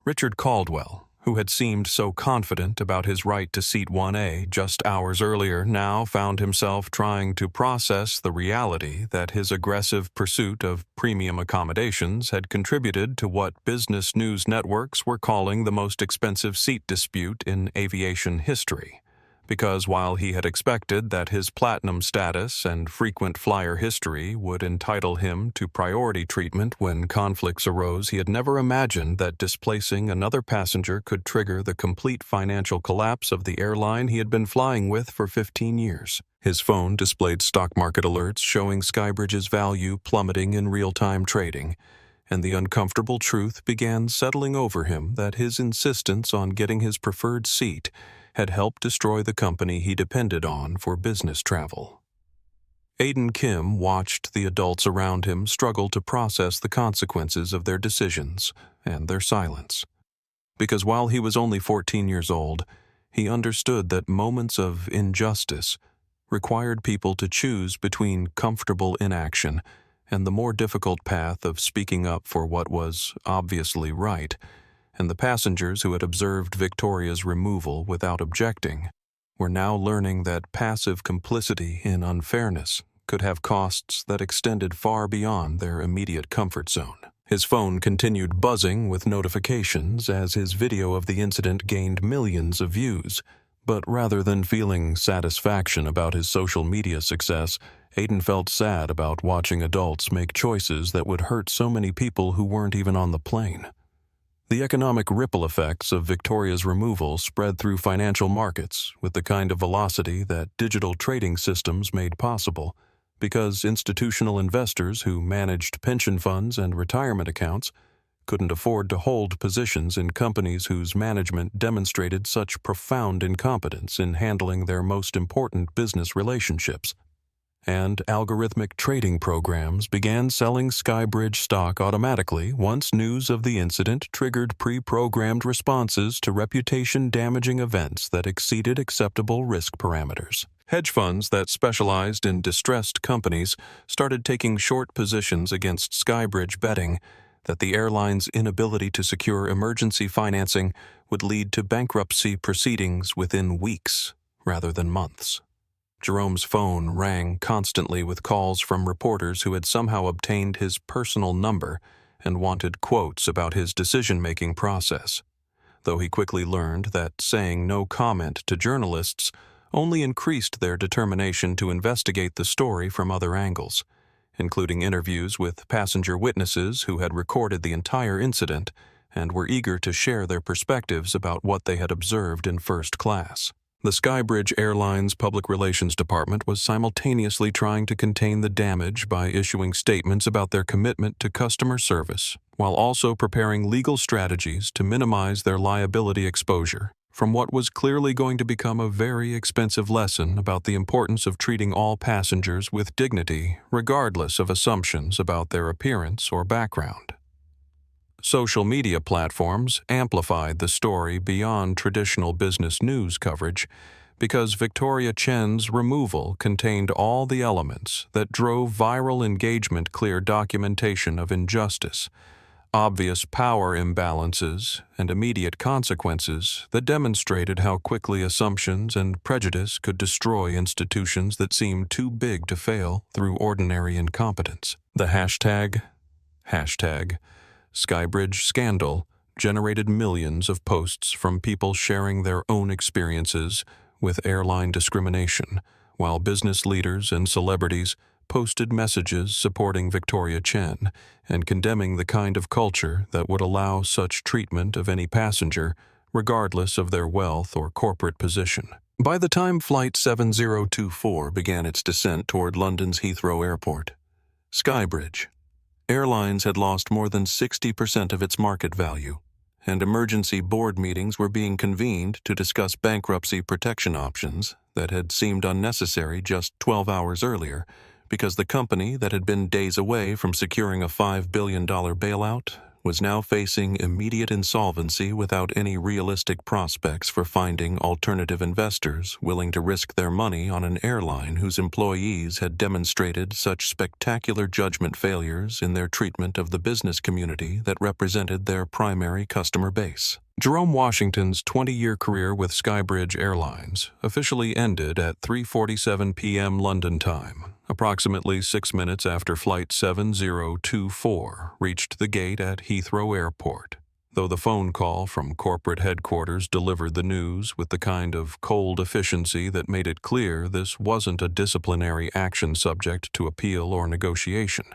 Richard Caldwell, who had seemed so confident about his right to seat 1A just hours earlier, now found himself trying to process the reality that his aggressive pursuit of premium accommodations had contributed to what business news networks were calling the most expensive seat dispute in aviation history. Because while he had expected that his platinum status and frequent flyer history would entitle him to priority treatment when conflicts arose, he had never imagined that displacing another passenger could trigger the complete financial collapse of the airline he had been flying with for 15 years. His phone displayed stock market alerts showing Skybridge's value plummeting in real-time trading, and the uncomfortable truth began settling over him that his insistence on getting his preferred seat had helped destroy the company he depended on for business travel. Aiden Kim watched the adults around him struggle to process the consequences of their decisions and their silence. Because while he was only 14 years old, he understood that moments of injustice required people to choose between comfortable inaction and the more difficult path of speaking up for what was obviously right, and the passengers who had observed Victoria's removal without objecting were now learning that passive complicity in unfairness could have costs that extended far beyond their immediate comfort zone. His phone continued buzzing with notifications as his video of the incident gained millions of views, but rather than feeling satisfaction about his social media success, Aiden felt sad about watching adults make choices that would hurt so many people who weren't even on the plane. The economic ripple effects of Victoria's removal spread through financial markets with the kind of velocity that digital trading systems made possible, because institutional investors who managed pension funds and retirement accounts couldn't afford to hold positions in companies whose management demonstrated such profound incompetence in handling their most important business relationships. And algorithmic trading programs began selling Skybridge stock automatically once news of the incident triggered pre-programmed responses to reputation-damaging events that exceeded acceptable risk parameters. Hedge funds that specialized in distressed companies started taking short positions against Skybridge, betting that the airline's inability to secure emergency financing would lead to bankruptcy proceedings within weeks rather than months. Jerome's phone rang constantly with calls from reporters who had somehow obtained his personal number and wanted quotes about his decision-making process, though he quickly learned that saying no comment to journalists only increased their determination to investigate the story from other angles, including interviews with passenger witnesses who had recorded the entire incident and were eager to share their perspectives about what they had observed in first class. The Skybridge Airlines Public Relations Department was simultaneously trying to contain the damage by issuing statements about their commitment to customer service, while also preparing legal strategies to minimize their liability exposure from what was clearly going to become a very expensive lesson about the importance of treating all passengers with dignity, regardless of assumptions about their appearance or background. Social media platforms amplified the story beyond traditional business news coverage because Victoria Chen's removal contained all the elements that drove viral engagement: clear documentation of injustice, obvious power imbalances, and immediate consequences that demonstrated how quickly assumptions and prejudice could destroy institutions that seemed too big to fail through ordinary incompetence. The hashtag Skybridge Scandal generated millions of posts from people sharing their own experiences with airline discrimination, while business leaders and celebrities posted messages supporting Victoria Chen and condemning the kind of culture that would allow such treatment of any passenger, regardless of their wealth or corporate position. By the time Flight 7024 began its descent toward London's Heathrow Airport, Skybridge Airlines had lost more than 60% of its market value, and emergency board meetings were being convened to discuss bankruptcy protection options that had seemed unnecessary just 12 hours earlier because the company that had been days away from securing a $5 billion bailout was now facing immediate insolvency without any realistic prospects for finding alternative investors willing to risk their money on an airline whose employees had demonstrated such spectacular judgment failures in their treatment of the business community that represented their primary customer base. Jerome Washington's 20-year career with Skybridge Airlines officially ended at 3:47 p.m. London time, approximately 6 minutes after Flight 7024 reached the gate at Heathrow Airport. Though the phone call from corporate headquarters delivered the news with the kind of cold efficiency that made it clear this wasn't a disciplinary action subject to appeal or negotiation,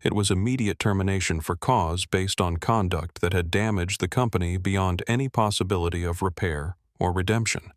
it was immediate termination for cause based on conduct that had damaged the company beyond any possibility of repair or redemption.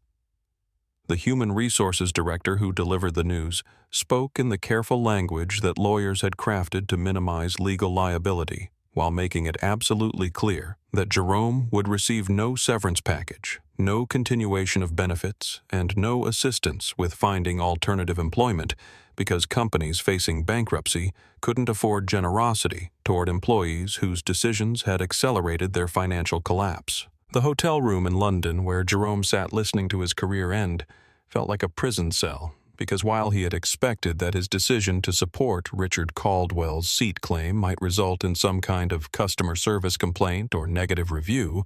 The human resources director who delivered the news spoke in the careful language that lawyers had crafted to minimize legal liability, while making it absolutely clear that Jerome would receive no severance package, no continuation of benefits, and no assistance with finding alternative employment because companies facing bankruptcy couldn't afford generosity toward employees whose decisions had accelerated their financial collapse. The hotel room in London where Jerome sat listening to his career end felt like a prison cell, because while he had expected that his decision to support Richard Caldwell's seat claim might result in some kind of customer service complaint or negative review,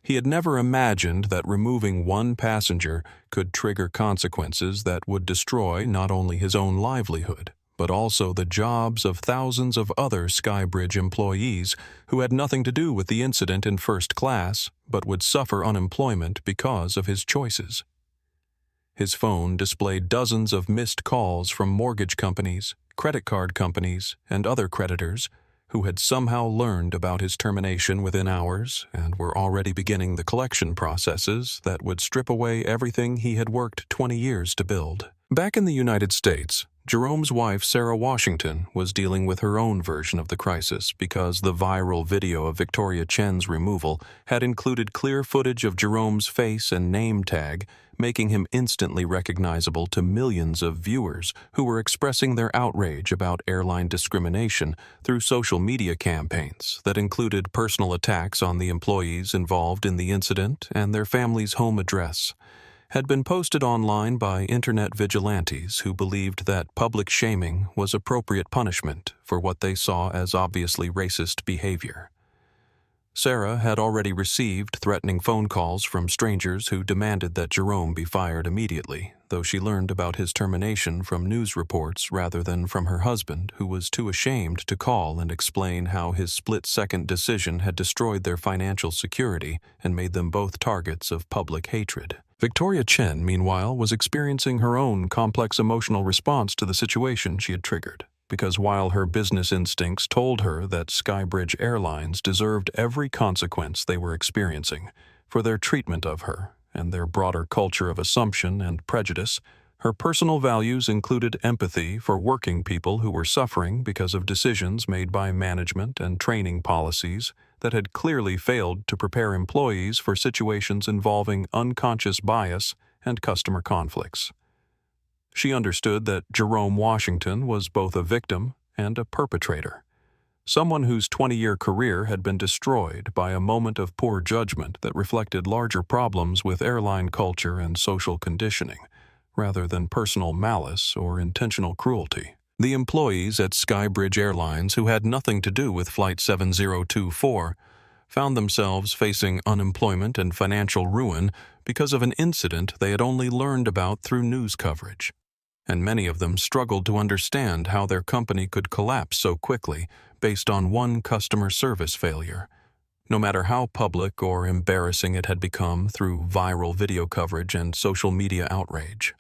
he had never imagined that removing one passenger could trigger consequences that would destroy not only his own livelihood, but also the jobs of thousands of other Skybridge employees who had nothing to do with the incident in first class, but would suffer unemployment because of his choices. His phone displayed dozens of missed calls from mortgage companies, credit card companies, and other creditors who had somehow learned about his termination within hours and were already beginning the collection processes that would strip away everything he had worked 20 years to build. Back in the United States, Jerome's wife, Sarah Washington, was dealing with her own version of the crisis because the viral video of Victoria Chen's removal had included clear footage of Jerome's face and name tag, making him instantly recognizable to millions of viewers who were expressing their outrage about airline discrimination through social media campaigns that included personal attacks on the employees involved in the incident and their family's home address. Had been posted online by internet vigilantes who believed that public shaming was appropriate punishment for what they saw as obviously racist behavior. Sarah had already received threatening phone calls from strangers who demanded that Jerome be fired immediately, though she learned about his termination from news reports rather than from her husband, who was too ashamed to call and explain how his split-second decision had destroyed their financial security and made them both targets of public hatred. Victoria Chen, meanwhile, was experiencing her own complex emotional response to the situation she had triggered, because while her business instincts told her that Skybridge Airlines deserved every consequence they were experiencing for their treatment of her and their broader culture of assumption and prejudice, her personal values included empathy for working people who were suffering because of decisions made by management and training policies that had clearly failed to prepare employees for situations involving unconscious bias and customer conflicts. She understood that Jerome Washington was both a victim and a perpetrator, someone whose 20-year career had been destroyed by a moment of poor judgment that reflected larger problems with airline culture and social conditioning, rather than personal malice or intentional cruelty. The employees at Skybridge Airlines who had nothing to do with Flight 7024 found themselves facing unemployment and financial ruin because of an incident they had only learned about through news coverage. And many of them struggled to understand how their company could collapse so quickly based on one customer service failure, no matter how public or embarrassing it had become through viral video coverage and social media outrage.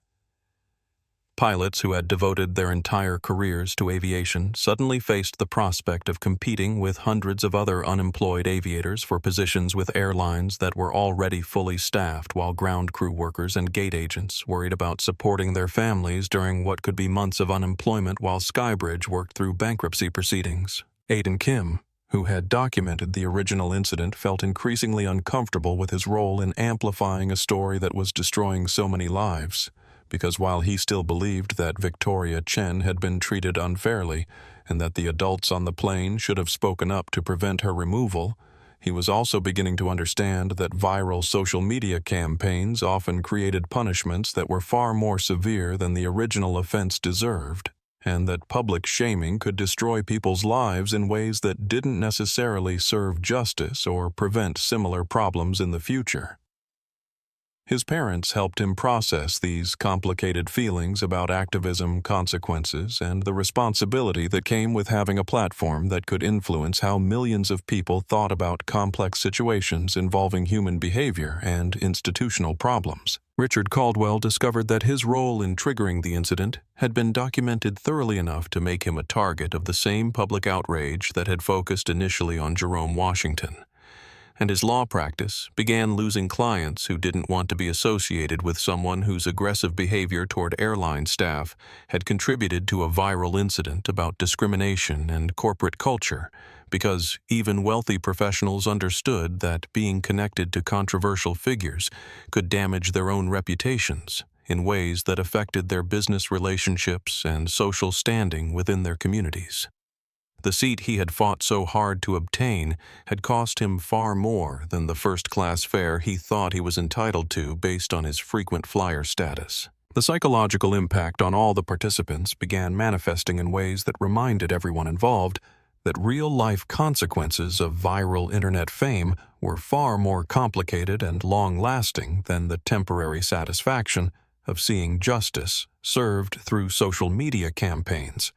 Pilots who had devoted their entire careers to aviation suddenly faced the prospect of competing with hundreds of other unemployed aviators for positions with airlines that were already fully staffed, while ground crew workers and gate agents worried about supporting their families during what could be months of unemployment while Skybridge worked through bankruptcy proceedings. Aiden Kim, who had documented the original incident, felt increasingly uncomfortable with his role in amplifying a story that was destroying so many lives, because while he still believed that Victoria Chen had been treated unfairly, and that the adults on the plane should have spoken up to prevent her removal, he was also beginning to understand that viral social media campaigns often created punishments that were far more severe than the original offense deserved, and that public shaming could destroy people's lives in ways that didn't necessarily serve justice or prevent similar problems in the future. His parents helped him process these complicated feelings about activism, consequences, and the responsibility that came with having a platform that could influence how millions of people thought about complex situations involving human behavior and institutional problems. Richard Caldwell discovered that his role in triggering the incident had been documented thoroughly enough to make him a target of the same public outrage that had focused initially on Jerome Washington, and his law practice began losing clients who didn't want to be associated with someone whose aggressive behavior toward airline staff had contributed to a viral incident about discrimination and corporate culture, because even wealthy professionals understood that being connected to controversial figures could damage their own reputations in ways that affected their business relationships and social standing within their communities. The seat he had fought so hard to obtain had cost him far more than the first-class fare he thought he was entitled to based on his frequent flyer status. The psychological impact on all the participants began manifesting in ways that reminded everyone involved that real-life consequences of viral internet fame were far more complicated and long-lasting than the temporary satisfaction of seeing justice served through social media campaigns.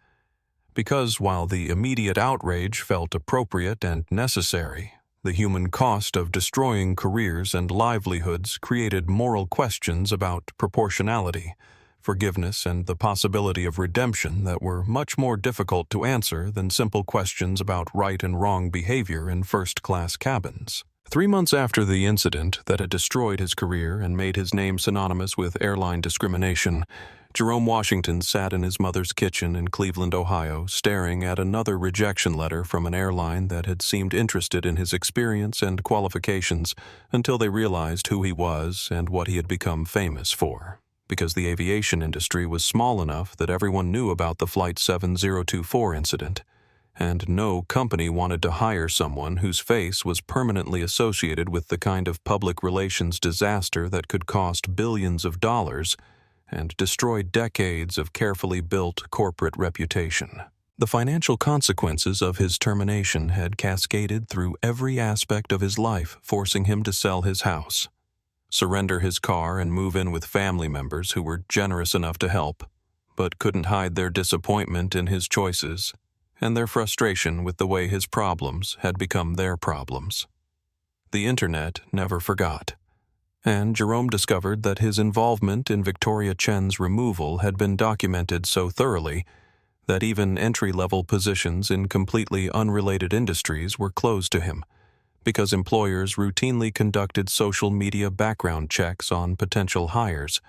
Because while the immediate outrage felt appropriate and necessary, the human cost of destroying careers and livelihoods created moral questions about proportionality, forgiveness, and the possibility of redemption that were much more difficult to answer than simple questions about right and wrong behavior in first-class cabins. 3 months after the incident that had destroyed his career and made his name synonymous with airline discrimination, Jerome Washington sat in his mother's kitchen in Cleveland, Ohio, staring at another rejection letter from an airline that had seemed interested in his experience and qualifications until they realized who he was and what he had become famous for. Because the aviation industry was small enough that everyone knew about the Flight 7024 incident, and no company wanted to hire someone whose face was permanently associated with the kind of public relations disaster that could cost billions of dollars and destroy decades of carefully built corporate reputation. The financial consequences of his termination had cascaded through every aspect of his life, forcing him to sell his house, surrender his car, and move in with family members who were generous enough to help, but couldn't hide their disappointment in his choices and their frustration with the way his problems had become their problems. The internet never forgot, and Jerome discovered that his involvement in Victoria Chen's removal had been documented so thoroughly that even entry-level positions in completely unrelated industries were closed to him, because employers routinely conducted social media background checks on potential hires,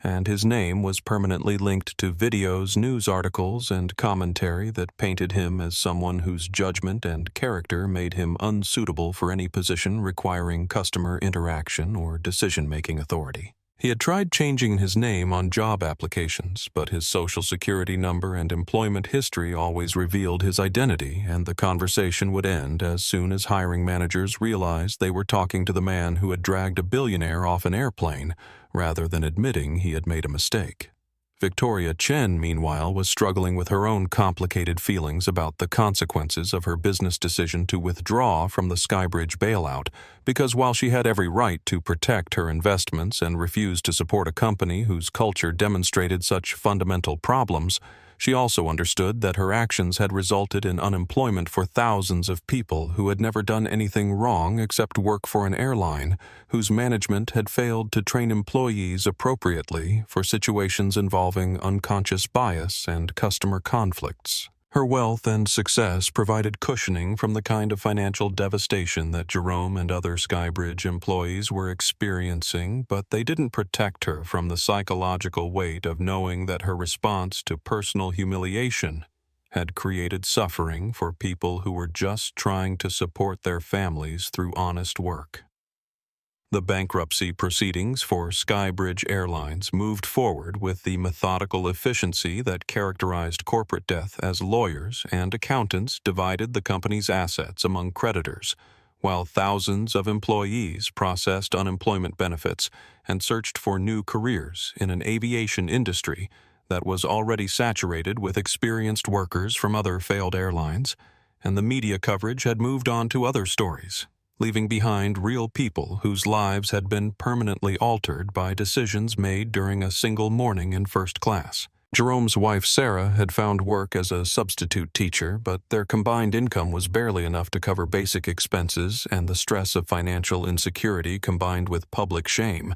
and his name was permanently linked to videos, news articles, and commentary that painted him as someone whose judgment and character made him unsuitable for any position requiring customer interaction or decision-making authority. He had tried changing his name on job applications, but his social security number and employment history always revealed his identity, and the conversation would end as soon as hiring managers realized they were talking to the man who had dragged a billionaire off an airplane, rather than admitting he had made a mistake. Victoria Chen, meanwhile, was struggling with her own complicated feelings about the consequences of her business decision to withdraw from the Skybridge bailout, because while she had every right to protect her investments and refuse to support a company whose culture demonstrated such fundamental problems, she also understood that her actions had resulted in unemployment for thousands of people who had never done anything wrong except work for an airline whose management had failed to train employees appropriately for situations involving unconscious bias and customer conflicts. Her wealth and success provided cushioning from the kind of financial devastation that Jerome and other Skybridge employees were experiencing, but they didn't protect her from the psychological weight of knowing that her response to personal humiliation had created suffering for people who were just trying to support their families through honest work. The bankruptcy proceedings for Skybridge Airlines moved forward with the methodical efficiency that characterized corporate death as lawyers and accountants divided the company's assets among creditors, while thousands of employees processed unemployment benefits and searched for new careers in an aviation industry that was already saturated with experienced workers from other failed airlines, and the media coverage had moved on to other stories, leaving behind real people whose lives had been permanently altered by decisions made during a single morning in first class. Jerome's wife Sarah had found work as a substitute teacher, but their combined income was barely enough to cover basic expenses, and the stress of financial insecurity combined with public shame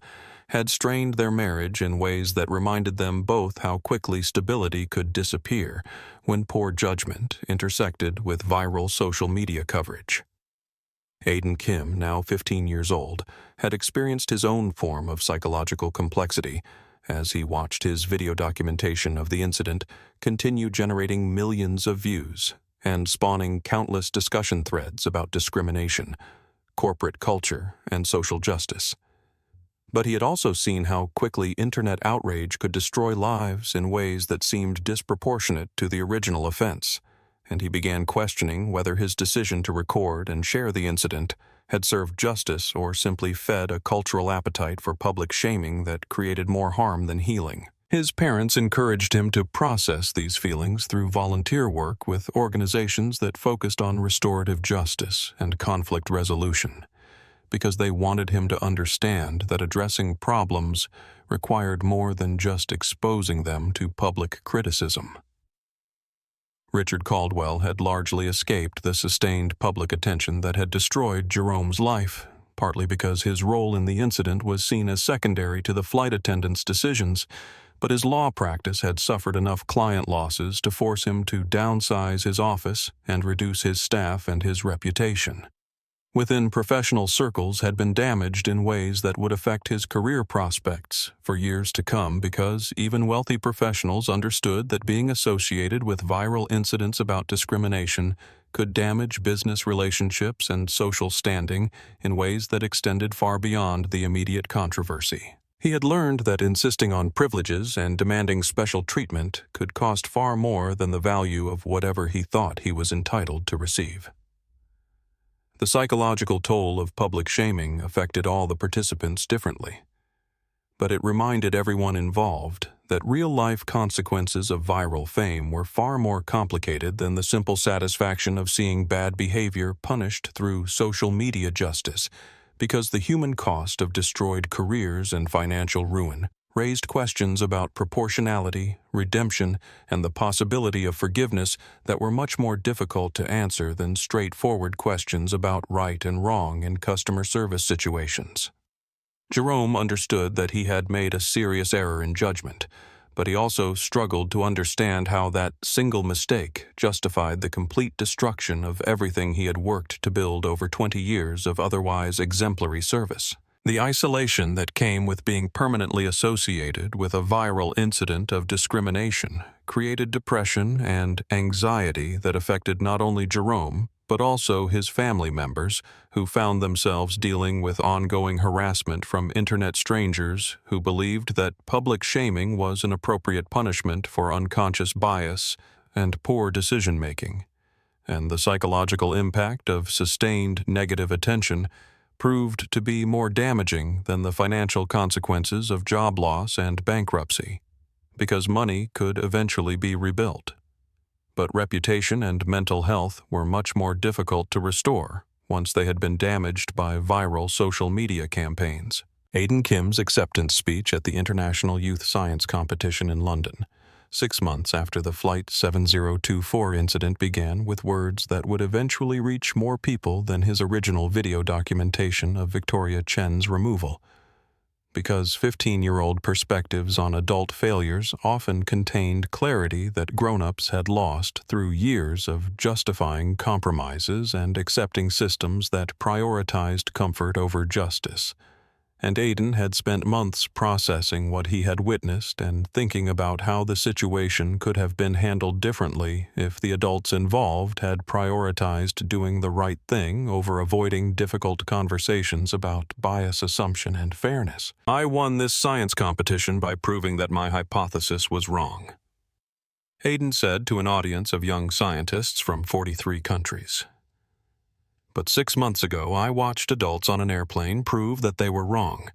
had strained their marriage in ways that reminded them both how quickly stability could disappear when poor judgment intersected with viral social media coverage. Aiden Kim, now 15 years old, had experienced his own form of psychological complexity as he watched his video documentation of the incident continue generating millions of views and spawning countless discussion threads about discrimination, corporate culture, and social justice. But he had also seen how quickly internet outrage could destroy lives in ways that seemed disproportionate to the original offense, and he began questioning whether his decision to record and share the incident had served justice or simply fed a cultural appetite for public shaming that created more harm than healing. His parents encouraged him to process these feelings through volunteer work with organizations that focused on restorative justice and conflict resolution, because they wanted him to understand that addressing problems required more than just exposing them to public criticism. Richard Caldwell had largely escaped the sustained public attention that had destroyed Jerome's life, partly because his role in the incident was seen as secondary to the flight attendant's decisions, but his law practice had suffered enough client losses to force him to downsize his office and reduce his staff and his reputation. Within professional circles had been damaged in ways that would affect his career prospects for years to come, because even wealthy professionals understood that being associated with viral incidents about discrimination could damage business relationships and social standing in ways that extended far beyond the immediate controversy. He had learned that insisting on privileges and demanding special treatment could cost far more than the value of whatever he thought he was entitled to receive. The psychological toll of public shaming affected all the participants differently, but it reminded everyone involved that real-life consequences of viral fame were far more complicated than the simple satisfaction of seeing bad behavior punished through social media justice, because the human cost of destroyed careers and financial ruin raised questions about proportionality, redemption, and the possibility of forgiveness that were much more difficult to answer than straightforward questions about right and wrong in customer service situations. Jerome understood that he had made a serious error in judgment, but he also struggled to understand how that single mistake justified the complete destruction of everything he had worked to build over 20 years of otherwise exemplary service. The isolation that came with being permanently associated with a viral incident of discrimination created depression and anxiety that affected not only Jerome, but also his family members, who found themselves dealing with ongoing harassment from internet strangers who believed that public shaming was an appropriate punishment for unconscious bias and poor decision-making. And the psychological impact of sustained negative attention proved to be more damaging than the financial consequences of job loss and bankruptcy, because money could eventually be rebuilt. But reputation and mental health were much more difficult to restore once they had been damaged by viral social media campaigns. Aiden Kim's acceptance speech at the International Youth Science Competition in London, 6 months after the Flight 7024 incident, began with words that would eventually reach more people than his original video documentation of Victoria Chen's removal, because 15-year-old perspectives on adult failures often contained clarity that grown-ups had lost through years of justifying compromises and accepting systems that prioritized comfort over justice. and Aiden had spent months processing what he had witnessed and thinking about how the situation could have been handled differently if the adults involved had prioritized doing the right thing over avoiding difficult conversations about bias, assumption, and fairness. I won this science competition by proving that my hypothesis was wrong, Aiden said to an audience of young scientists from 43 countries. But 6 months ago, I watched adults on an airplane prove that they were wrong,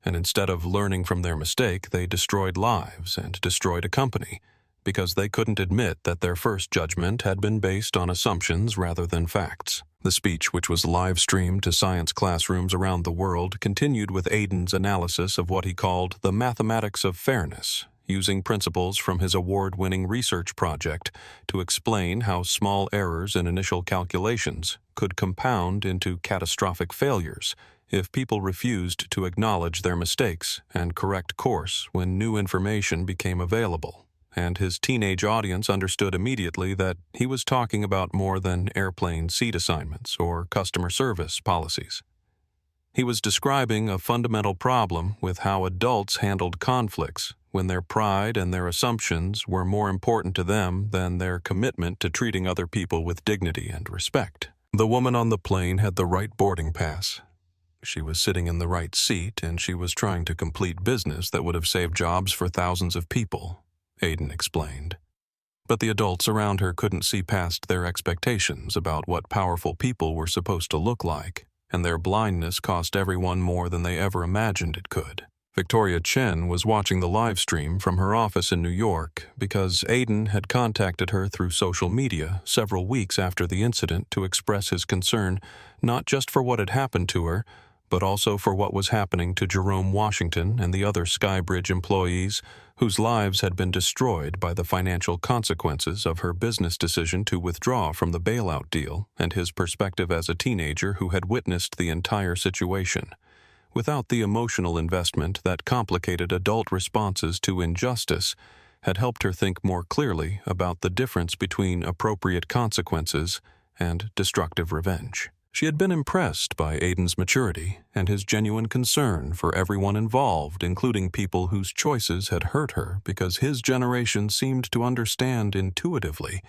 and instead of learning from their mistake, they destroyed lives and destroyed a company because they couldn't admit that their first judgment had been based on assumptions rather than facts. The speech, which was live-streamed to science classrooms around the world, continued with Aiden's analysis of what he called the mathematics of fairness, using principles from his award-winning research project to explain how small errors in initial calculations could compound into catastrophic failures if people refused to acknowledge their mistakes and correct course when new information became available. And his teenage audience understood immediately that he was talking about more than airplane seat assignments or customer service policies. He was describing a fundamental problem with how adults handled conflicts when their pride and their assumptions were more important to them than their commitment to treating other people with dignity and respect. The woman on the plane had the right boarding pass. She was sitting in the right seat, and she was trying to complete business that would have saved jobs for thousands of people, Aiden explained. But the adults around her couldn't see past their expectations about what powerful people were supposed to look like, and their blindness cost everyone more than they ever imagined it could. Victoria Chen was watching the live stream from her office in New York because Aiden had contacted her through social media several weeks after the incident to express his concern not just for what had happened to her, but also for what was happening to Jerome Washington and the other Skybridge employees whose lives had been destroyed by the financial consequences of her business decision to withdraw from the bailout deal, and his perspective as a teenager who had witnessed the entire situation. Without the emotional investment that complicated adult responses to injustice, had helped her think more clearly about the difference between appropriate consequences and destructive revenge. She had been impressed by Aiden's maturity and his genuine concern for everyone involved, including people whose choices had hurt her, because his generation seemed to understand intuitively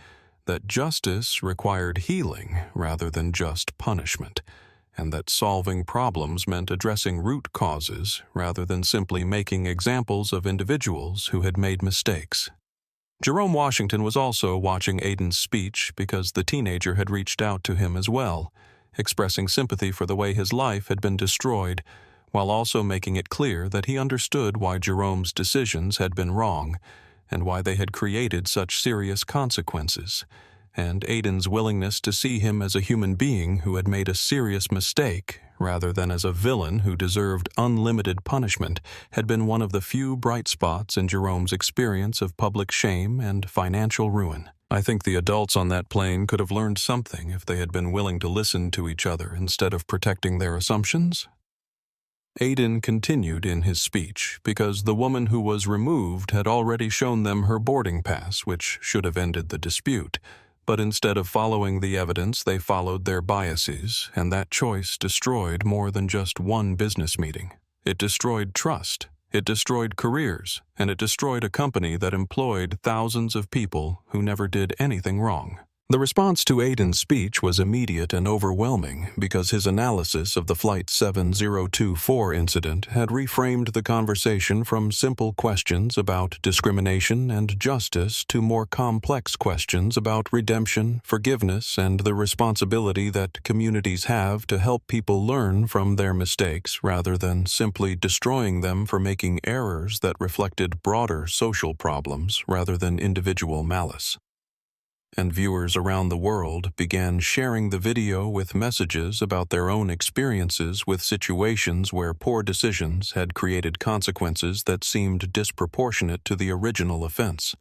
that justice required healing rather than just punishment, and that solving problems meant addressing root causes rather than simply making examples of individuals who had made mistakes. Jerome Washington was also watching Aiden's speech because the teenager had reached out to him as well, expressing sympathy for the way his life had been destroyed, while also making it clear that he understood why Jerome's decisions had been wrong and why they had created such serious consequences, and Aiden's willingness to see him as a human being who had made a serious mistake rather than as a villain who deserved unlimited punishment had been one of the few bright spots in Jerome's experience of public shame and financial ruin. I think the adults on that plane could have learned something if they had been willing to listen to each other instead of protecting their assumptions. Aiden continued in his speech because the woman who was removed had already shown them her boarding pass, which should have ended the dispute. But instead of following the evidence, they followed their biases, and that choice destroyed more than just one business meeting. It destroyed trust. It destroyed careers, and it destroyed a company that employed thousands of people who never did anything wrong. The response to Aiden's speech was immediate and overwhelming because his analysis of the Flight 7024 incident had reframed the conversation from simple questions about discrimination and justice to more complex questions about redemption, forgiveness, and the responsibility that communities have to help people learn from their mistakes rather than simply destroying them for making errors that reflected broader social problems rather than individual malice. And viewers around the world began sharing the video with messages about their own experiences with situations where poor decisions had created consequences that seemed disproportionate to the original offense.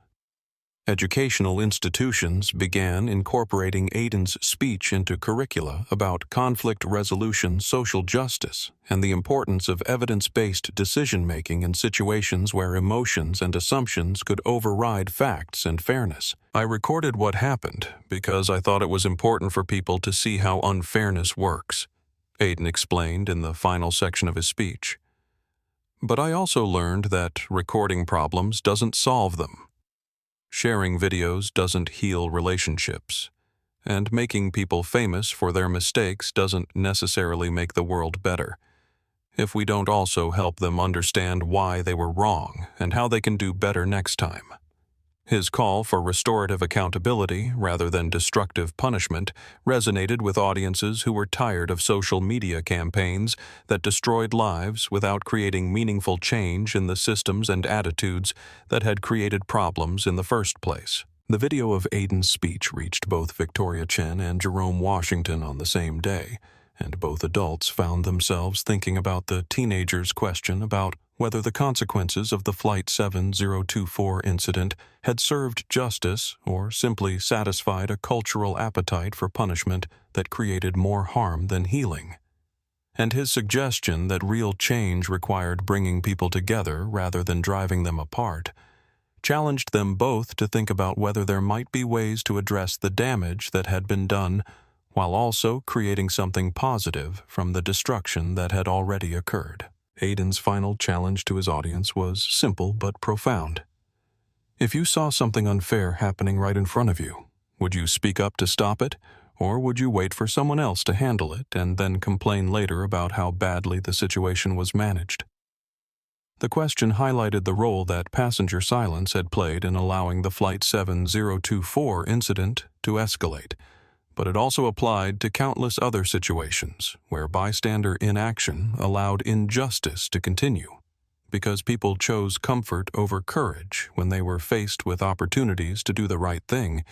Educational institutions began incorporating Aiden's speech into curricula about conflict resolution, social justice, and the importance of evidence-based decision-making in situations where emotions and assumptions could override facts and fairness. I recorded what happened because I thought it was important for people to see how unfairness works, Aiden explained in the final section of his speech. But I also learned that recording problems doesn't solve them. Sharing videos doesn't heal relationships. And making people famous for their mistakes doesn't necessarily make the world better, if we don't also help them understand why they were wrong and how they can do better next time. His call for restorative accountability rather than destructive punishment resonated with audiences who were tired of social media campaigns that destroyed lives without creating meaningful change in the systems and attitudes that had created problems in the first place. The video of Aiden's speech reached both Victoria Chen and Jerome Washington on the same day, and both adults found themselves thinking about the teenager's question about whether the consequences of the Flight 7024 incident had served justice or simply satisfied a cultural appetite for punishment that created more harm than healing. And his suggestion that real change required bringing people together rather than driving them apart challenged them both to think about whether there might be ways to address the damage that had been done while also creating something positive from the destruction that had already occurred. Aiden's final challenge to his audience was simple but profound. If you saw something unfair happening right in front of you, would you speak up to stop it, or would you wait for someone else to handle it and then complain later about how badly the situation was managed? The question highlighted the role that passenger silence had played in allowing the Flight 7024 incident to escalate, but it also applied to countless other situations where bystander inaction allowed injustice to continue, because people chose comfort over courage when they were faced with opportunities to do the right thing,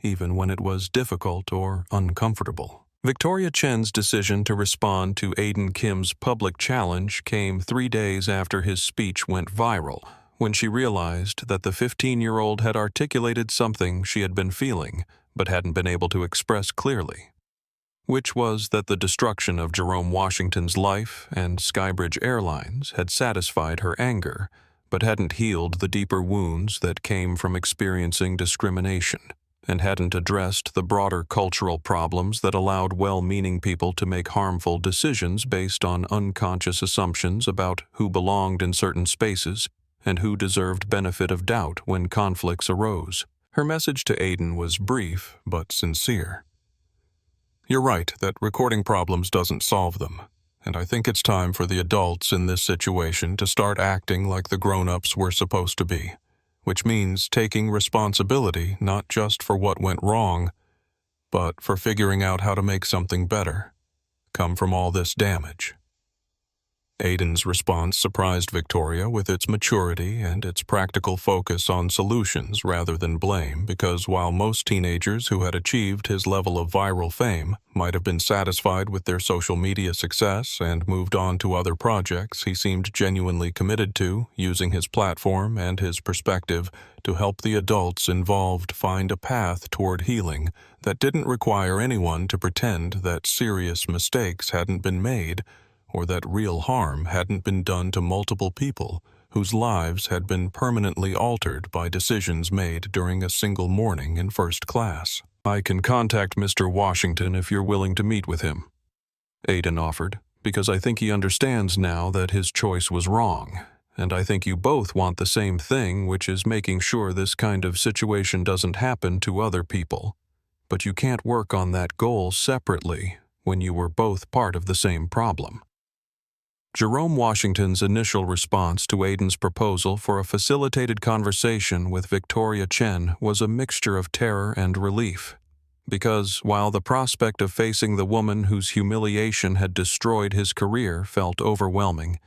even when it was difficult or uncomfortable. Victoria Chen's decision to respond to Aiden Kim's public challenge came 3 days after his speech went viral, when she realized that the 15-year-old had articulated something she had been feeling but hadn't been able to express clearly, which was that the destruction of Jerome Washington's life and Skybridge Airlines had satisfied her anger, but hadn't healed the deeper wounds that came from experiencing discrimination, and hadn't addressed the broader cultural problems that allowed well-meaning people to make harmful decisions based on unconscious assumptions about who belonged in certain spaces and who deserved benefit of doubt when conflicts arose. Her message to Aiden was brief but sincere. You're right that recording problems doesn't solve them, and I think it's time for the adults in this situation to start acting like the grown-ups we're supposed to be, which means taking responsibility not just for what went wrong, but for figuring out how to make something better come from all this damage. Aiden's response surprised Victoria with its maturity and its practical focus on solutions rather than blame, because while most teenagers who had achieved his level of viral fame might have been satisfied with their social media success and moved on to other projects, he seemed genuinely committed to using his platform and his perspective to help the adults involved find a path toward healing that didn't require anyone to pretend that serious mistakes hadn't been made or that real harm hadn't been done to multiple people whose lives had been permanently altered by decisions made during a single morning in first class. I can contact Mr. Washington if you're willing to meet with him, Aiden offered, because I think he understands now that his choice was wrong, and I think you both want the same thing, which is making sure this kind of situation doesn't happen to other people. But you can't work on that goal separately when you were both part of the same problem. Jerome Washington's initial response to Aiden's proposal for a facilitated conversation with Victoria Chen was a mixture of terror and relief, because while the prospect of facing the woman whose humiliation had destroyed his career felt overwhelming,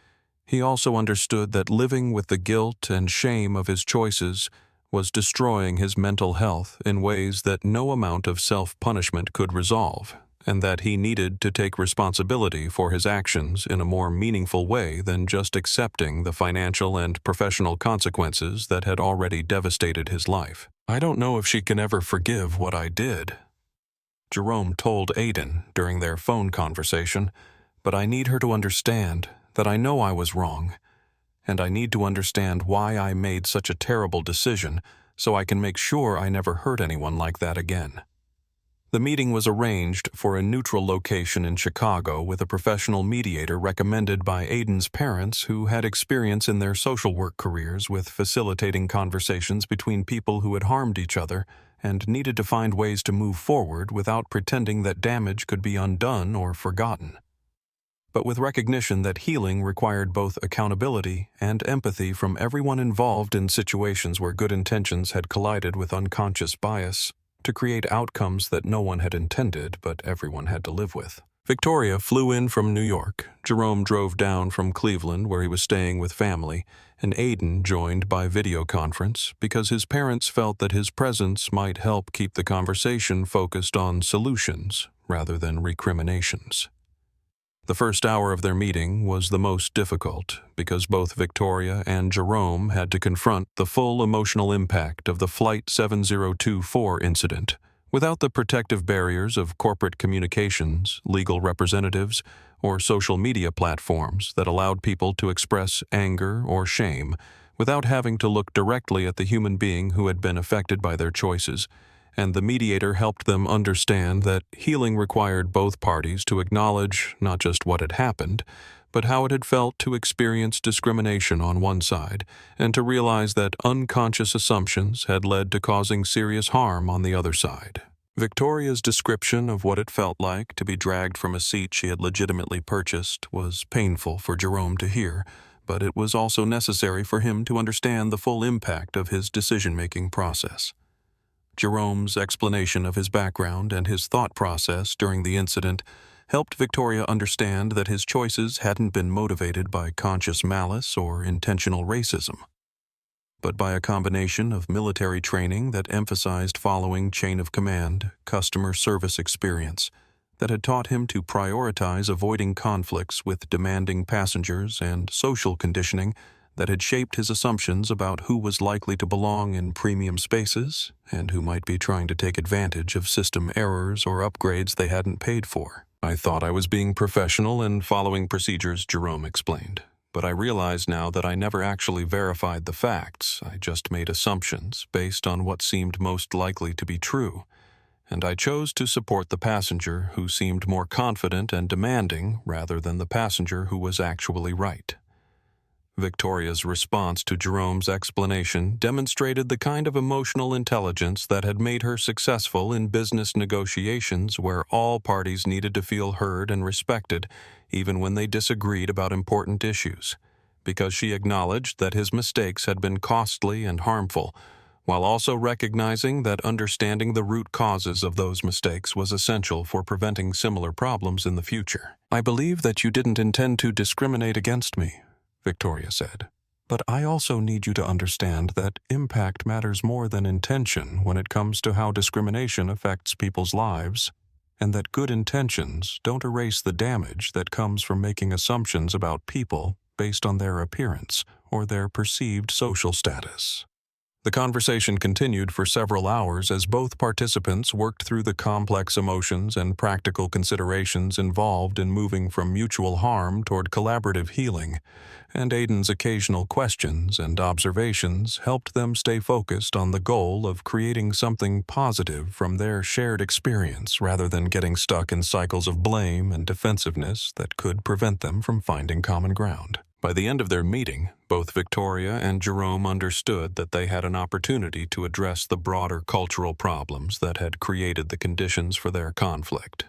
he also understood that living with the guilt and shame of his choices was destroying his mental health in ways that no amount of self-punishment could resolve, and that he needed to take responsibility for his actions in a more meaningful way than just accepting the financial and professional consequences that had already devastated his life. I don't know if she can ever forgive what I did, Jerome told Aiden during their phone conversation, but I need her to understand that I know I was wrong, and I need to understand why I made such a terrible decision so I can make sure I never hurt anyone like that again. The meeting was arranged for a neutral location in Chicago with a professional mediator recommended by Aiden's parents who had experience in their social work careers with facilitating conversations between people who had harmed each other and needed to find ways to move forward without pretending that damage could be undone or forgotten. But with recognition that healing required both accountability and empathy from everyone involved in situations where good intentions had collided with unconscious bias, to create outcomes that no one had intended but everyone had to live with. Victoria flew in from New York, Jerome drove down from Cleveland where he was staying with family, and Aiden joined by video conference because his parents felt that his presence might help keep the conversation focused on solutions rather than recriminations. The first hour of their meeting was the most difficult because both Victoria and Jerome had to confront the full emotional impact of the Flight 7024 incident without the protective barriers of corporate communications, legal representatives, or social media platforms that allowed people to express anger or shame without having to look directly at the human being who had been affected by their choices. And the mediator helped them understand that healing required both parties to acknowledge not just what had happened, but how it had felt to experience discrimination on one side, and to realize that unconscious assumptions had led to causing serious harm on the other side. Victoria's description of what it felt like to be dragged from a seat she had legitimately purchased was painful for Jerome to hear, but it was also necessary for him to understand the full impact of his decision-making process. Jerome's explanation of his background and his thought process during the incident helped Victoria understand that his choices hadn't been motivated by conscious malice or intentional racism, but by a combination of military training that emphasized following chain of command, customer service experience, that had taught him to prioritize avoiding conflicts with demanding passengers, and social conditioning that had shaped his assumptions about who was likely to belong in premium spaces and who might be trying to take advantage of system errors or upgrades they hadn't paid for. I thought I was being professional and following procedures, Jerome explained, but I realize now that I never actually verified the facts. I just made assumptions based on what seemed most likely to be true, and I chose to support the passenger who seemed more confident and demanding rather than the passenger who was actually right. Victoria's response to Jerome's explanation demonstrated the kind of emotional intelligence that had made her successful in business negotiations where all parties needed to feel heard and respected, even when they disagreed about important issues, because she acknowledged that his mistakes had been costly and harmful, while also recognizing that understanding the root causes of those mistakes was essential for preventing similar problems in the future. "I believe that you didn't intend to discriminate against me," Victoria said, "but I also need you to understand that impact matters more than intention when it comes to how discrimination affects people's lives, and that good intentions don't erase the damage that comes from making assumptions about people based on their appearance or their perceived social status." The conversation continued for several hours as both participants worked through the complex emotions and practical considerations involved in moving from mutual harm toward collaborative healing, and Aiden's occasional questions and observations helped them stay focused on the goal of creating something positive from their shared experience rather than getting stuck in cycles of blame and defensiveness that could prevent them from finding common ground. By the end of their meeting, both Victoria and Jerome understood that they had an opportunity to address the broader cultural problems that had created the conditions for their conflict,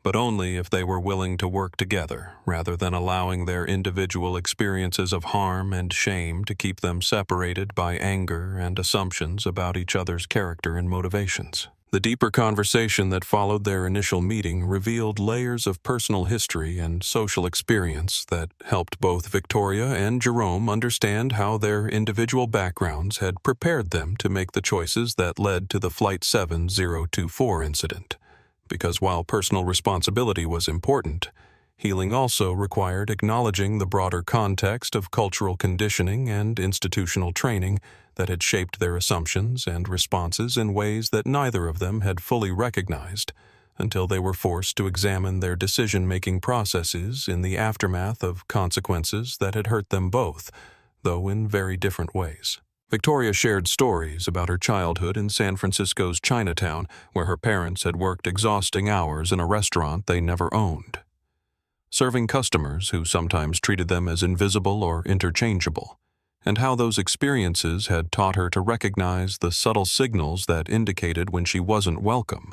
but only if they were willing to work together rather than allowing their individual experiences of harm and shame to keep them separated by anger and assumptions about each other's character and motivations. The deeper conversation that followed their initial meeting revealed layers of personal history and social experience that helped both Victoria and Jerome understand how their individual backgrounds had prepared them to make the choices that led to the Flight 7024 incident. Because while personal responsibility was important, healing also required acknowledging the broader context of cultural conditioning and institutional training that had shaped their assumptions and responses in ways that neither of them had fully recognized until they were forced to examine their decision-making processes in the aftermath of consequences that had hurt them both, though in very different ways. Victoria shared stories about her childhood in San Francisco's Chinatown, where her parents had worked exhausting hours in a restaurant they never owned, serving customers who sometimes treated them as invisible or interchangeable, and how those experiences had taught her to recognize the subtle signals that indicated when she wasn't welcome,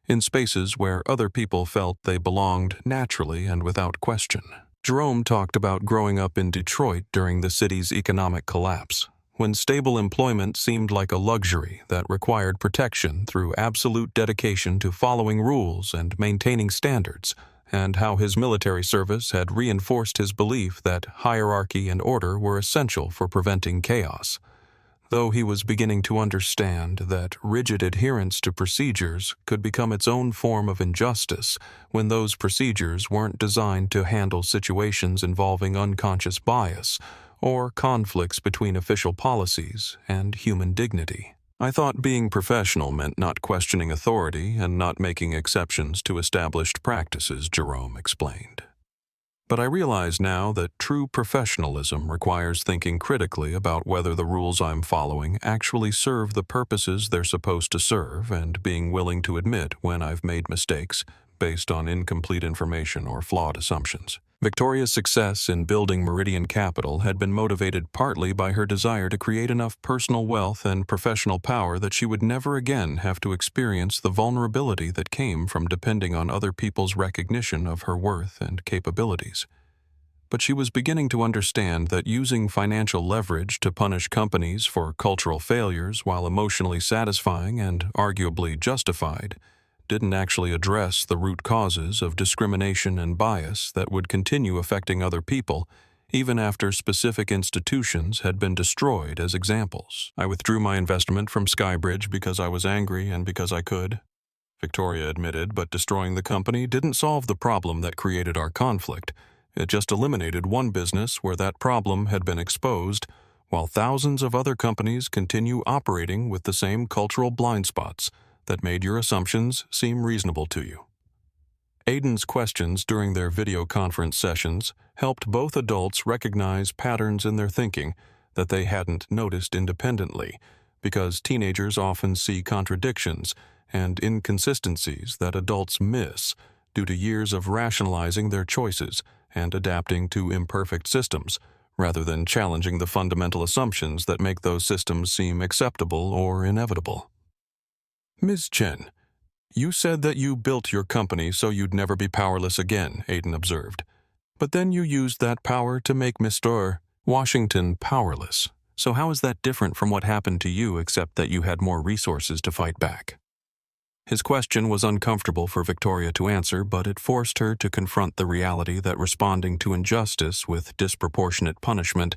in spaces where other people felt they belonged naturally and without question. Jerome talked about growing up in Detroit during the city's economic collapse, when stable employment seemed like a luxury that required protection through absolute dedication to following rules and maintaining standards, and how his military service had reinforced his belief that hierarchy and order were essential for preventing chaos, though he was beginning to understand that rigid adherence to procedures could become its own form of injustice when those procedures weren't designed to handle situations involving unconscious bias or conflicts between official policies and human dignity. I thought being professional meant not questioning authority and not making exceptions to established practices, Jerome explained. But I realize now that true professionalism requires thinking critically about whether the rules I'm following actually serve the purposes they're supposed to serve, and being willing to admit when I've made mistakes based on incomplete information or flawed assumptions. Victoria's success in building Meridian Capital had been motivated partly by her desire to create enough personal wealth and professional power that she would never again have to experience the vulnerability that came from depending on other people's recognition of her worth and capabilities. But she was beginning to understand that using financial leverage to punish companies for cultural failures, while emotionally satisfying and arguably justified, didn't actually address the root causes of discrimination and bias that would continue affecting other people even after specific institutions had been destroyed as examples. I withdrew my investment from Skybridge because I was angry and because I could, Victoria admitted, but destroying the company didn't solve the problem that created our conflict. It just eliminated one business where that problem had been exposed, while thousands of other companies continue operating with the same cultural blind spots that made your assumptions seem reasonable to you. Aiden's questions during their video conference sessions helped both adults recognize patterns in their thinking that they hadn't noticed independently, because teenagers often see contradictions and inconsistencies that adults miss due to years of rationalizing their choices and adapting to imperfect systems, rather than challenging the fundamental assumptions that make those systems seem acceptable or inevitable. Ms. Chen, you said that you built your company so you'd never be powerless again, Aiden observed. But then you used that power to make Mr. Washington powerless. So how is that different from what happened to you, except that you had more resources to fight back? His question was uncomfortable for Victoria to answer, but it forced her to confront the reality that responding to injustice with disproportionate punishment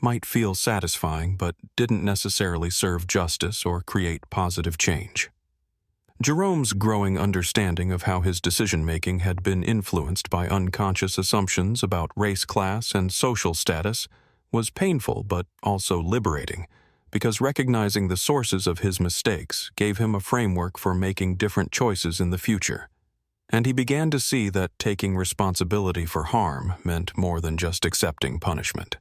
might feel satisfying but didn't necessarily serve justice or create positive change. Jerome's growing understanding of how his decision-making had been influenced by unconscious assumptions about race, class, and social status was painful but also liberating, because recognizing the sources of his mistakes gave him a framework for making different choices in the future. And he began to see that taking responsibility for harm meant more than just accepting punishment.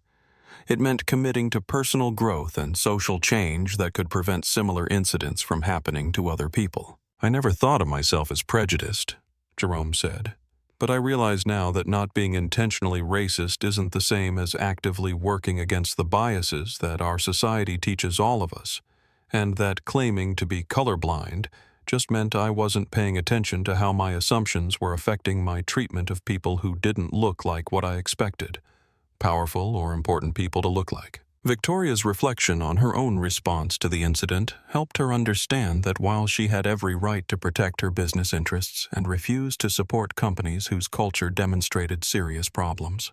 It meant committing to personal growth and social change that could prevent similar incidents from happening to other people. I never thought of myself as prejudiced, Jerome said, but I realize now that not being intentionally racist isn't the same as actively working against the biases that our society teaches all of us, and that claiming to be colorblind just meant I wasn't paying attention to how my assumptions were affecting my treatment of people who didn't look like what I expected, powerful or important people to look like. Victoria's reflection on her own response to the incident helped her understand that while she had every right to protect her business interests and refuse to support companies whose culture demonstrated serious problems,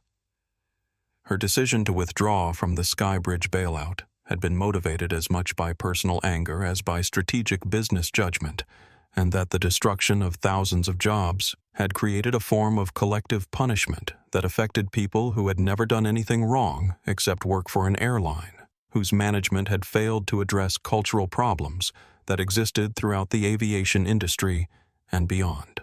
her decision to withdraw from the Skybridge bailout had been motivated as much by personal anger as by strategic business judgment, and that the destruction of thousands of jobs had created a form of collective punishment that affected people who had never done anything wrong except work for an airline, whose management had failed to address cultural problems that existed throughout the aviation industry and beyond.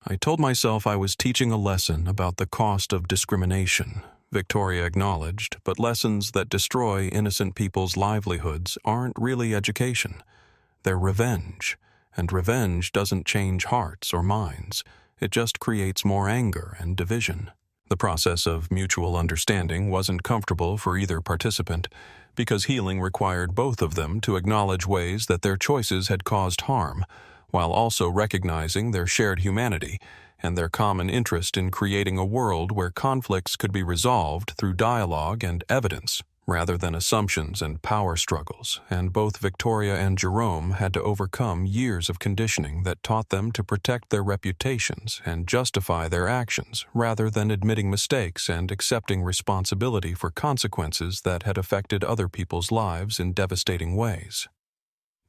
I told myself I was teaching a lesson about the cost of discrimination, Victoria acknowledged, but lessons that destroy innocent people's livelihoods aren't really education. They're revenge, and revenge doesn't change hearts or minds. It just creates more anger and division. The process of mutual understanding wasn't comfortable for either participant, because healing required both of them to acknowledge ways that their choices had caused harm, while also recognizing their shared humanity and their common interest in creating a world where conflicts could be resolved through dialogue and evidence, rather than assumptions and power struggles. And both Victoria and Jerome had to overcome years of conditioning that taught them to protect their reputations and justify their actions, rather than admitting mistakes and accepting responsibility for consequences that had affected other people's lives in devastating ways.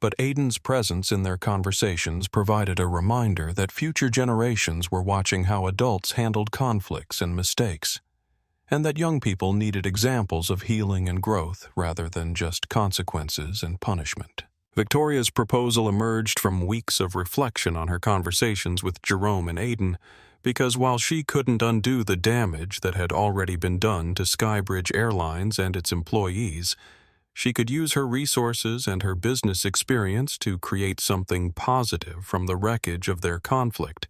But Aiden's presence in their conversations provided a reminder that future generations were watching how adults handled conflicts and mistakes, and that young people needed examples of healing and growth rather than just consequences and punishment. Victoria's proposal emerged from weeks of reflection on her conversations with Jerome and Aiden, because while she couldn't undo the damage that had already been done to Skybridge Airlines and its employees, she could use her resources and her business experience to create something positive from the wreckage of their conflict,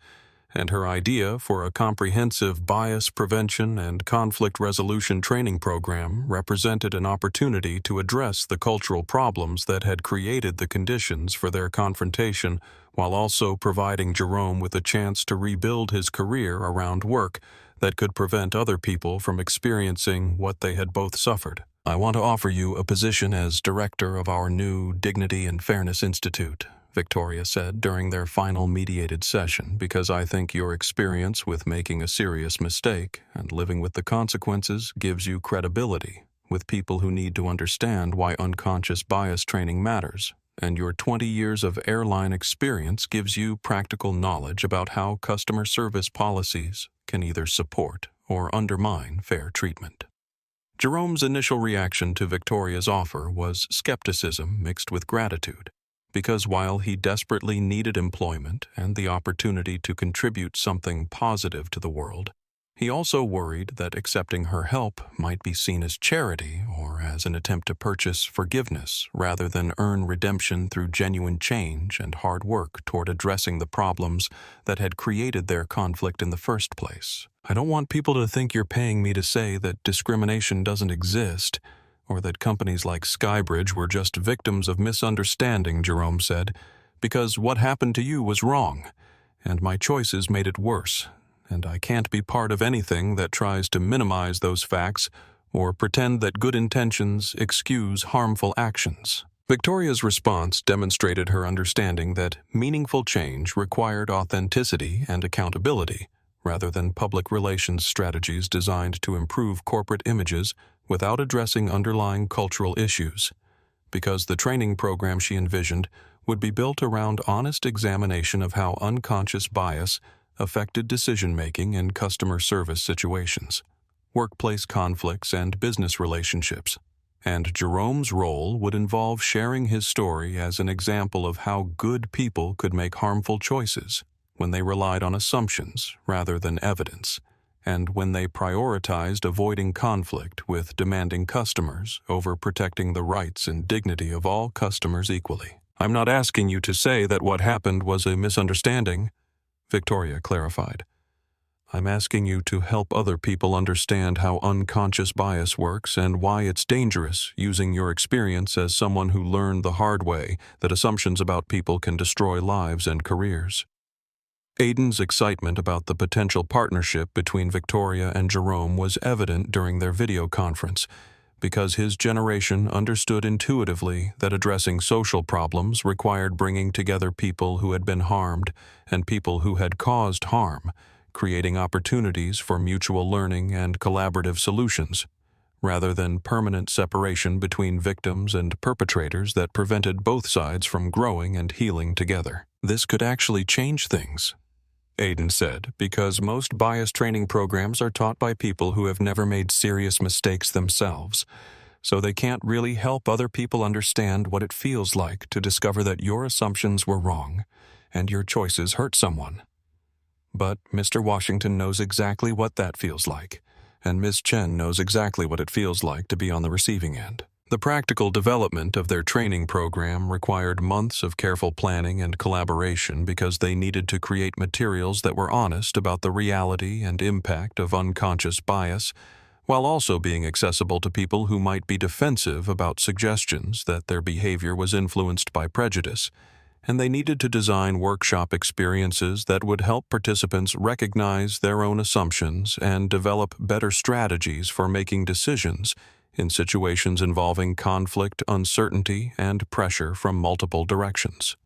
and her idea for a comprehensive bias prevention and conflict resolution training program represented an opportunity to address the cultural problems that had created the conditions for their confrontation, while also providing Jerome with a chance to rebuild his career around work that could prevent other people from experiencing what they had both suffered. "I want to offer you a position as director of our new Dignity and Fairness Institute," Victoria said during their final mediated session, "because I think your experience with making a serious mistake and living with the consequences gives you credibility with people who need to understand why unconscious bias training matters, and your 20 years of airline experience gives you practical knowledge about how customer service policies can either support or undermine fair treatment." Jerome's initial reaction to Victoria's offer was skepticism mixed with gratitude, because while he desperately needed employment and the opportunity to contribute something positive to the world, he also worried that accepting her help might be seen as charity or as an attempt to purchase forgiveness rather than earn redemption through genuine change and hard work toward addressing the problems that had created their conflict in the first place. "I don't want people to think you're paying me to say that discrimination doesn't exist, or that companies like Skybridge were just victims of misunderstanding," Jerome said, "because what happened to you was wrong, and my choices made it worse, and I can't be part of anything that tries to minimize those facts or pretend that good intentions excuse harmful actions." Victoria's response demonstrated her understanding that meaningful change required authenticity and accountability, rather than public relations strategies designed to improve corporate images without addressing underlying cultural issues, because the training program she envisioned would be built around honest examination of how unconscious bias affected decision-making in customer service situations, workplace conflicts, and business relationships. And Jerome's role would involve sharing his story as an example of how good people could make harmful choices when they relied on assumptions rather than evidence, and when they prioritized avoiding conflict with demanding customers over protecting the rights and dignity of all customers equally. "I'm not asking you to say that what happened was a misunderstanding," Victoria clarified. "I'm asking you to help other people understand how unconscious bias works and why it's dangerous, using your experience as someone who learned the hard way that assumptions about people can destroy lives and careers." Aiden's excitement about the potential partnership between Victoria and Jerome was evident during their video conference, because his generation understood intuitively that addressing social problems required bringing together people who had been harmed and people who had caused harm, creating opportunities for mutual learning and collaborative solutions, rather than permanent separation between victims and perpetrators that prevented both sides from growing and healing together. "This could actually change things," Aiden said, "because most bias training programs are taught by people who have never made serious mistakes themselves, so they can't really help other people understand what it feels like to discover that your assumptions were wrong and your choices hurt someone. But Mr. Washington knows exactly what that feels like, and Ms. Chen knows exactly what it feels like to be on the receiving end. The practical development of their training program required months of careful planning and collaboration because they needed to create materials that were honest about the reality and impact of unconscious bias, while also being accessible to people who might be defensive about suggestions that their behavior was influenced by prejudice. And they needed to design workshop experiences that would help participants recognize their own assumptions and develop better strategies for making decisions in situations involving conflict, uncertainty, and pressure from multiple directions.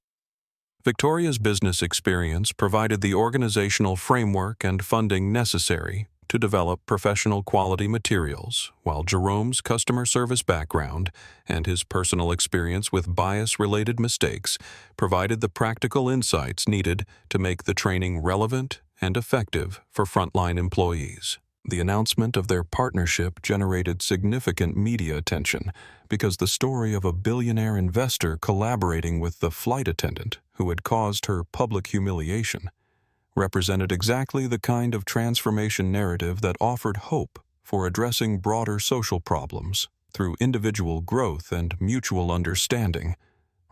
Victoria's business experience provided the organizational framework and funding necessary to develop professional quality materials, while Jerome's customer service background and his personal experience with bias-related mistakes provided the practical insights needed to make the training relevant and effective for frontline employees. The announcement of their partnership generated significant media attention because the story of a billionaire investor collaborating with the flight attendant who had caused her public humiliation represented exactly the kind of transformation narrative that offered hope for addressing broader social problems through individual growth and mutual understanding,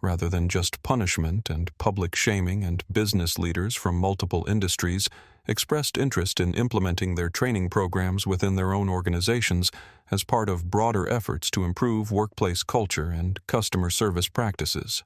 rather than just punishment and public shaming. And business leaders from multiple industries expressed interest in implementing their training programs within their own organizations as part of broader efforts to improve workplace culture and customer service practices.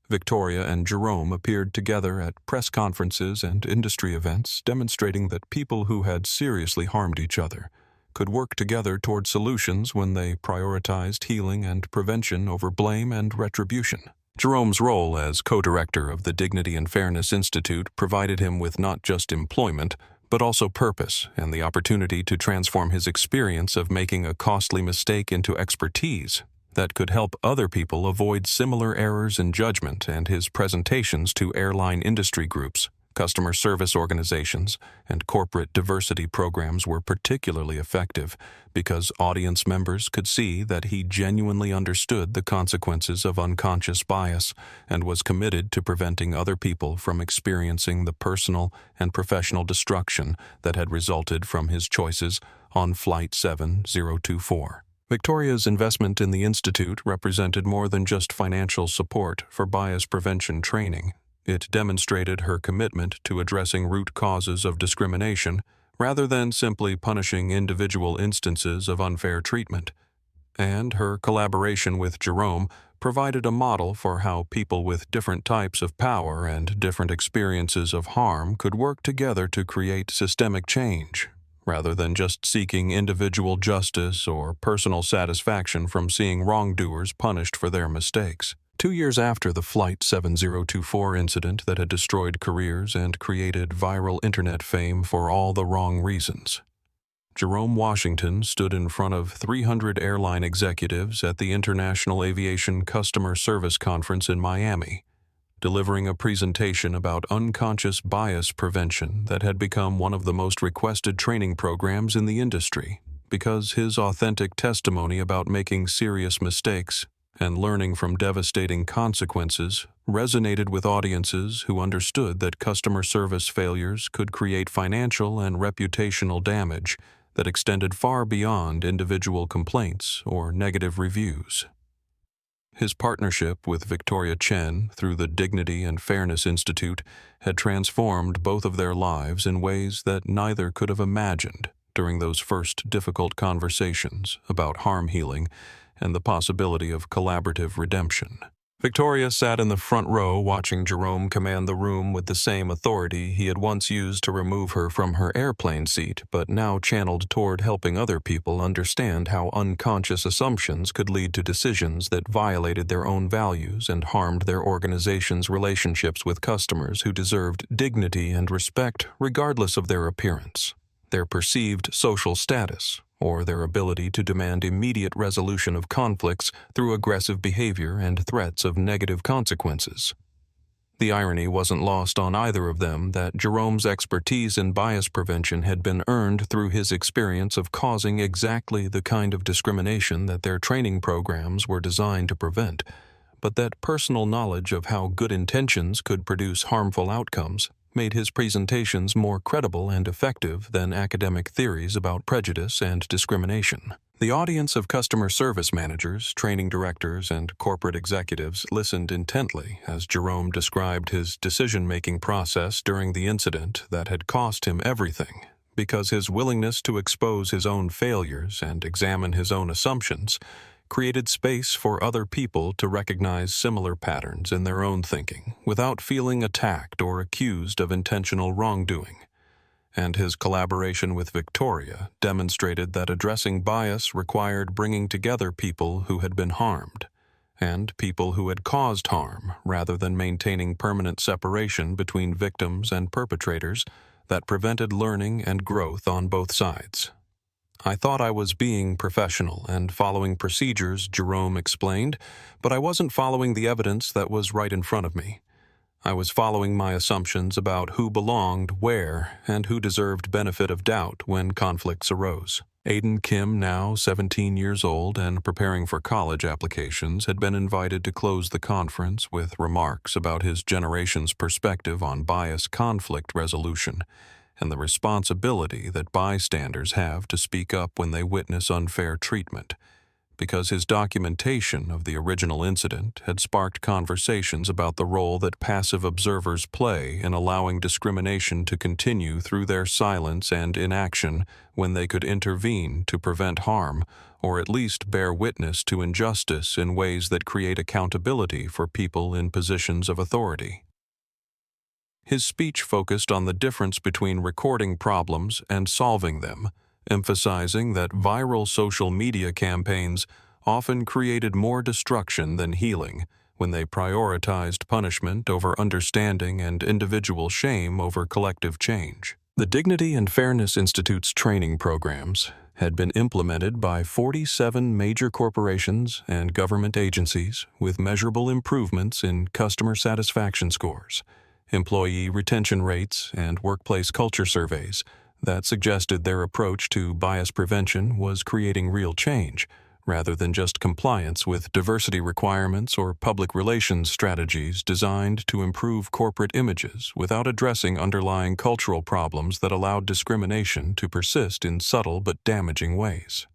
Victoria and Jerome appeared together at press conferences and industry events, demonstrating that people who had seriously harmed each other could work together toward solutions when they prioritized healing and prevention over blame and retribution. Jerome's role as co-director of the Dignity and Fairness Institute provided him with not just employment, but also purpose and the opportunity to transform his experience of making a costly mistake into expertise that could help other people avoid similar errors in judgment. And his presentations to airline industry groups, customer service organizations, and corporate diversity programs were particularly effective because audience members could see that he genuinely understood the consequences of unconscious bias and was committed to preventing other people from experiencing the personal and professional destruction that had resulted from his choices on Flight 7024. Victoria's investment in the Institute represented more than just financial support for bias prevention training. It demonstrated her commitment to addressing root causes of discrimination rather than simply punishing individual instances of unfair treatment. And her collaboration with Jerome provided a model for how people with different types of power and different experiences of harm could work together to create systemic change, rather than just seeking individual justice or personal satisfaction from seeing wrongdoers punished for their mistakes. 2 years after the Flight 7024 incident that had destroyed careers and created viral internet fame for all the wrong reasons, Jerome Washington stood in front of 300 airline executives at the International Aviation Customer Service Conference in Miami, delivering a presentation about unconscious bias prevention that had become one of the most requested training programs in the industry because his authentic testimony about making serious mistakes and learning from devastating consequences resonated with audiences who understood that customer service failures could create financial and reputational damage that extended far beyond individual complaints or negative reviews. His partnership with Victoria Chen through the Dignity and Fairness Institute had transformed both of their lives in ways that neither could have imagined during those first difficult conversations about harm healing and the possibility of collaborative redemption. Victoria sat in the front row watching Jerome command the room with the same authority he had once used to remove her from her airplane seat, but now channeled toward helping other people understand how unconscious assumptions could lead to decisions that violated their own values and harmed their organization's relationships with customers who deserved dignity and respect regardless of their appearance, their perceived social status, or their ability to demand immediate resolution of conflicts through aggressive behavior and threats of negative consequences. The irony wasn't lost on either of them that Jerome's expertise in bias prevention had been earned through his experience of causing exactly the kind of discrimination that their training programs were designed to prevent, but that personal knowledge of how good intentions could produce harmful outcomes made his presentations more credible and effective than academic theories about prejudice and discrimination. The audience of customer service managers, training directors, and corporate executives listened intently as Jerome described his decision-making process during the incident that had cost him everything, because his willingness to expose his own failures and examine his own assumptions created space for other people to recognize similar patterns in their own thinking without feeling attacked or accused of intentional wrongdoing. And his collaboration with Victoria demonstrated that addressing bias required bringing together people who had been harmed and people who had caused harm rather than maintaining permanent separation between victims and perpetrators that prevented learning and growth on both sides. I thought I was being professional and following procedures, Jerome explained, but I wasn't following the evidence that was right in front of me. I was following my assumptions about who belonged where and who deserved benefit of doubt when conflicts arose. Aiden Kim, now 17 years old and preparing for college applications, had been invited to close the conference with remarks about his generation's perspective on bias conflict resolution and the responsibility that bystanders have to speak up when they witness unfair treatment, because his documentation of the original incident had sparked conversations about the role that passive observers play in allowing discrimination to continue through their silence and inaction when they could intervene to prevent harm or at least bear witness to injustice in ways that create accountability for people in positions of authority. His speech focused on the difference between recording problems and solving them, emphasizing that viral social media campaigns often created more destruction than healing when they prioritized punishment over understanding and individual shame over collective change. The Dignity and Fairness Institute's training programs had been implemented by 47 major corporations and government agencies with measurable improvements in customer satisfaction scores, employee retention rates, and workplace culture surveys that suggested their approach to bias prevention was creating real change, rather than just compliance with diversity requirements or public relations strategies designed to improve corporate images without addressing underlying cultural problems that allowed discrimination to persist in subtle but damaging ways.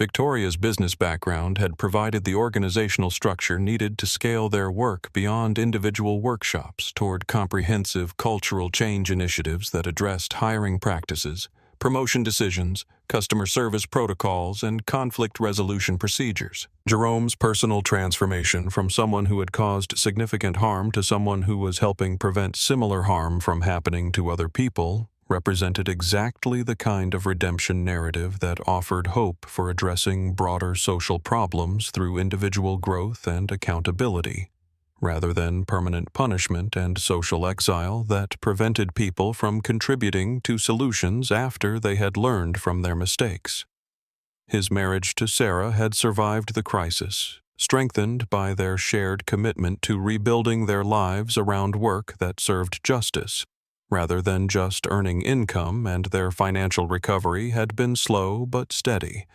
Victoria's business background had provided the organizational structure needed to scale their work beyond individual workshops toward comprehensive cultural change initiatives that addressed hiring practices, promotion decisions, customer service protocols, and conflict resolution procedures. Jerome's personal transformation from someone who had caused significant harm to someone who was helping prevent similar harm from happening to other people represented exactly the kind of redemption narrative that offered hope for addressing broader social problems through individual growth and accountability, rather than permanent punishment and social exile that prevented people from contributing to solutions after they had learned from their mistakes. His marriage to Sarah had survived the crisis, strengthened by their shared commitment to rebuilding their lives around work that served justice, rather than just earning income, and their financial recovery had been slow but steady,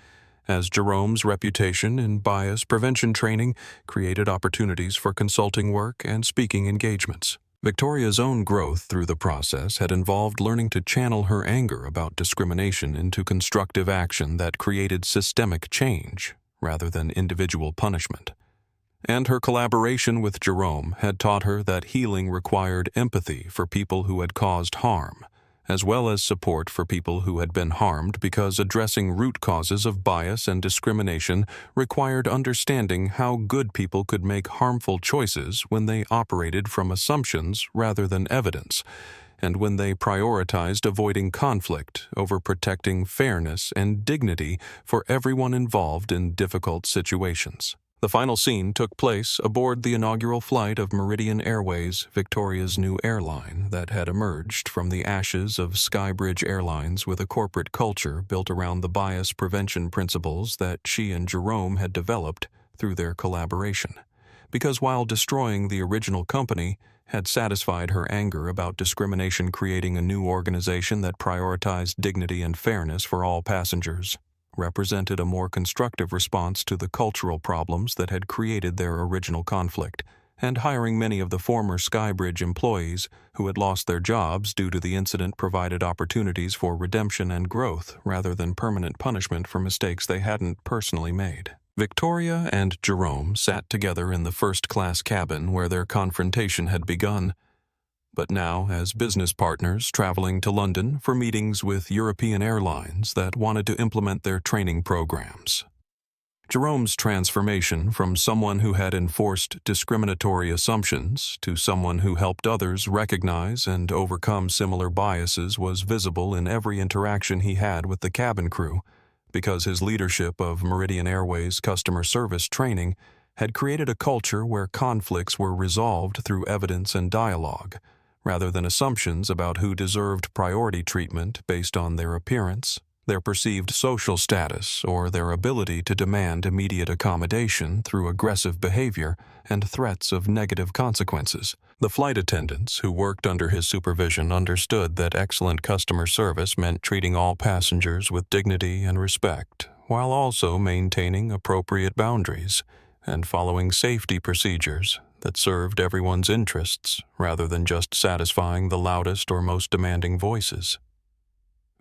as Jerome's reputation in bias prevention training created opportunities for consulting work and speaking engagements. Victoria's own growth through the process had involved learning to channel her anger about discrimination into constructive action that created systemic change rather than individual punishment. And her collaboration with Jerome had taught her that healing required empathy for people who had caused harm, as well as support for people who had been harmed, because addressing root causes of bias and discrimination required understanding how good people could make harmful choices when they operated from assumptions rather than evidence, and when they prioritized avoiding conflict over protecting fairness and dignity for everyone involved in difficult situations. The final scene took place aboard the inaugural flight of Meridian Airways, Victoria's new airline that had emerged from the ashes of Skybridge Airlines with a corporate culture built around the bias prevention principles that she and Jerome had developed through their collaboration. Because while destroying the original company had satisfied her anger about discrimination, creating a new organization that prioritized dignity and fairness for all passengers represented a more constructive response to the cultural problems that had created their original conflict, and hiring many of the former Skybridge employees who had lost their jobs due to the incident provided opportunities for redemption and growth rather than permanent punishment for mistakes they hadn't personally made. Victoria and Jerome sat together in the first-class cabin where their confrontation had begun, but now as business partners traveling to London for meetings with European airlines that wanted to implement their training programs. Jerome's transformation from someone who had enforced discriminatory assumptions to someone who helped others recognize and overcome similar biases was visible in every interaction he had with the cabin crew, because his leadership of Meridian Airways customer service training had created a culture where conflicts were resolved through evidence and dialogue, rather than assumptions about who deserved priority treatment based on their appearance, their perceived social status, or their ability to demand immediate accommodation through aggressive behavior and threats of negative consequences. The flight attendants who worked under his supervision understood that excellent customer service meant treating all passengers with dignity and respect, while also maintaining appropriate boundaries and following safety procedures that served everyone's interests rather than just satisfying the loudest or most demanding voices.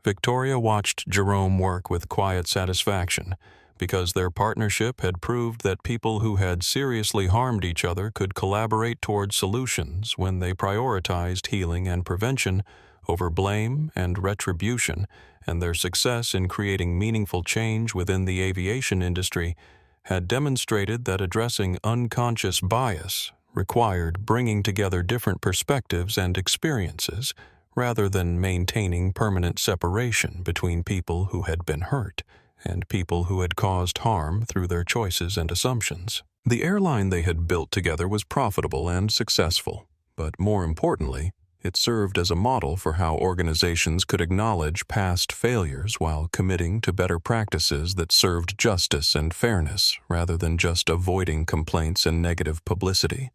Victoria watched Jerome work with quiet satisfaction because their partnership had proved that people who had seriously harmed each other could collaborate toward solutions when they prioritized healing and prevention over blame and retribution, and their success in creating meaningful change within the aviation industry had demonstrated that addressing unconscious bias required bringing together different perspectives and experiences rather than maintaining permanent separation between people who had been hurt and people who had caused harm through their choices and assumptions. The airline they had built together was profitable and successful, but more importantly, it served as a model for how organizations could acknowledge past failures while committing to better practices that served justice and fairness rather than just avoiding complaints and negative publicity.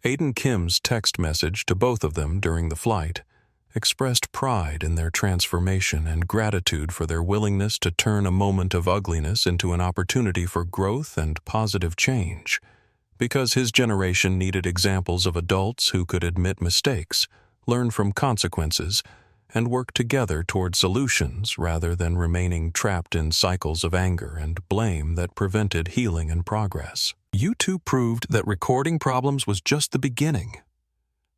Aiden Kim's text message to both of them during the flight expressed pride in their transformation and gratitude for their willingness to turn a moment of ugliness into an opportunity for growth and positive change, because his generation needed examples of adults who could admit mistakes, learn from consequences, and work together toward solutions rather than remaining trapped in cycles of anger and blame that prevented healing and progress. "You two proved that recording problems was just the beginning,"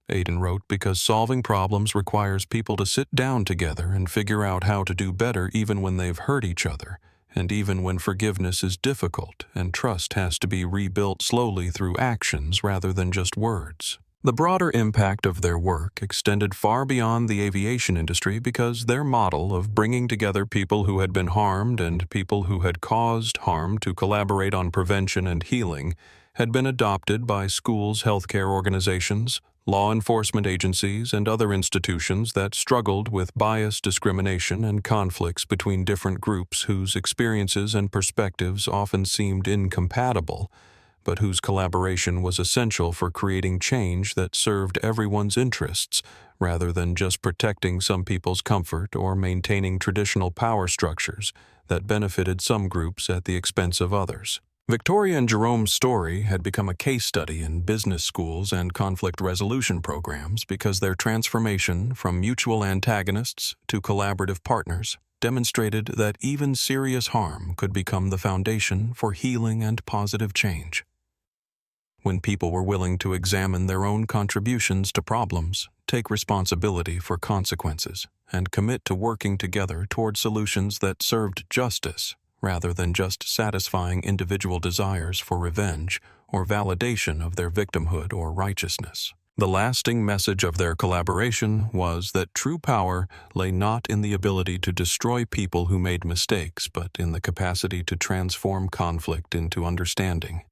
Aiden wrote, because solving problems requires people to sit down together and figure out how to do better even when they've hurt each other, and even when forgiveness is difficult and trust has to be rebuilt slowly through actions rather than just words. The broader impact of their work extended far beyond the aviation industry because their model of bringing together people who had been harmed and people who had caused harm to collaborate on prevention and healing had been adopted by schools, healthcare organizations, law enforcement agencies, and other institutions that struggled with bias, discrimination, and conflicts between different groups whose experiences and perspectives often seemed incompatible, but whose collaboration was essential for creating change that served everyone's interests, rather than just protecting some people's comfort or maintaining traditional power structures that benefited some groups at the expense of others. Victoria and Jerome's story had become a case study in business schools and conflict resolution programs because their transformation from mutual antagonists to collaborative partners demonstrated that even serious harm could become the foundation for healing and positive change. When people were willing to examine their own contributions to problems, take responsibility for consequences, and commit to working together toward solutions that served justice, rather than just satisfying individual desires for revenge or validation of their victimhood or righteousness. The lasting message of their collaboration was that true power lay not in the ability to destroy people who made mistakes, but in the capacity to transform conflict into understanding,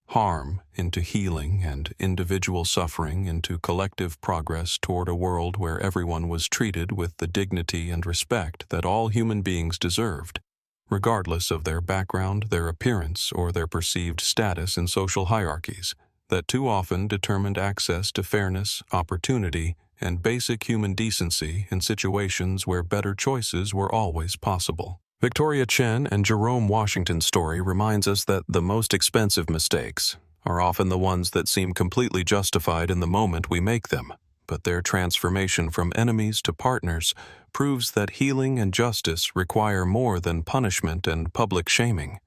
harm into healing, and individual suffering into collective progress toward a world where everyone was treated with the dignity and respect that all human beings deserved, regardless of their background, their appearance, or their perceived status in social hierarchies that too often determined access to fairness, opportunity, and basic human decency in situations where better choices were always possible. Victoria Chen and Jerome Washington's story reminds us that the most expensive mistakes are often the ones that seem completely justified in the moment we make them, but their transformation from enemies to partners proves that healing and justice require more than punishment and public shaming.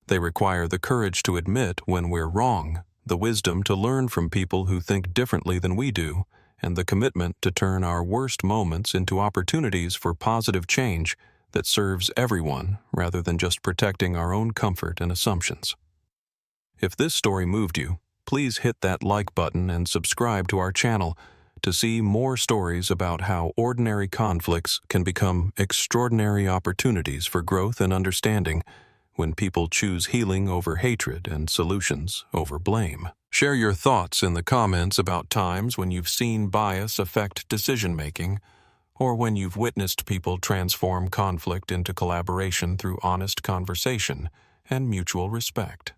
They require the courage to admit when we're wrong, the wisdom to learn from people who think differently than we do, and the commitment to turn our worst moments into opportunities for positive change that serves everyone rather than just protecting our own comfort and assumptions. If this story moved you, please hit that like button and subscribe to our channel to see more stories about how ordinary conflicts can become extraordinary opportunities for growth and understanding when people choose healing over hatred and solutions over blame. Share your thoughts in the comments about times when you've seen bias affect decision-making, or when you've witnessed people transform conflict into collaboration through honest conversation and mutual respect.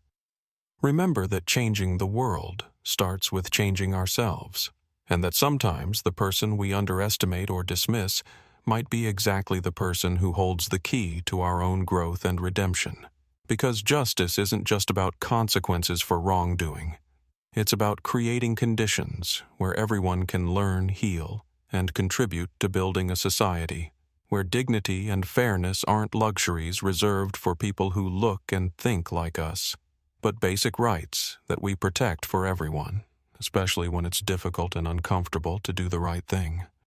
Remember that changing the world starts with changing ourselves, and that sometimes the person we underestimate or dismiss might be exactly the person who holds the key to our own growth and redemption. Because justice isn't just about consequences for wrongdoing. It's about creating conditions where everyone can learn, heal, and contribute to building a society where dignity and fairness aren't luxuries reserved for people who look and think like us, but basic rights that we protect for everyone, especially when it's difficult and uncomfortable to do the right thing.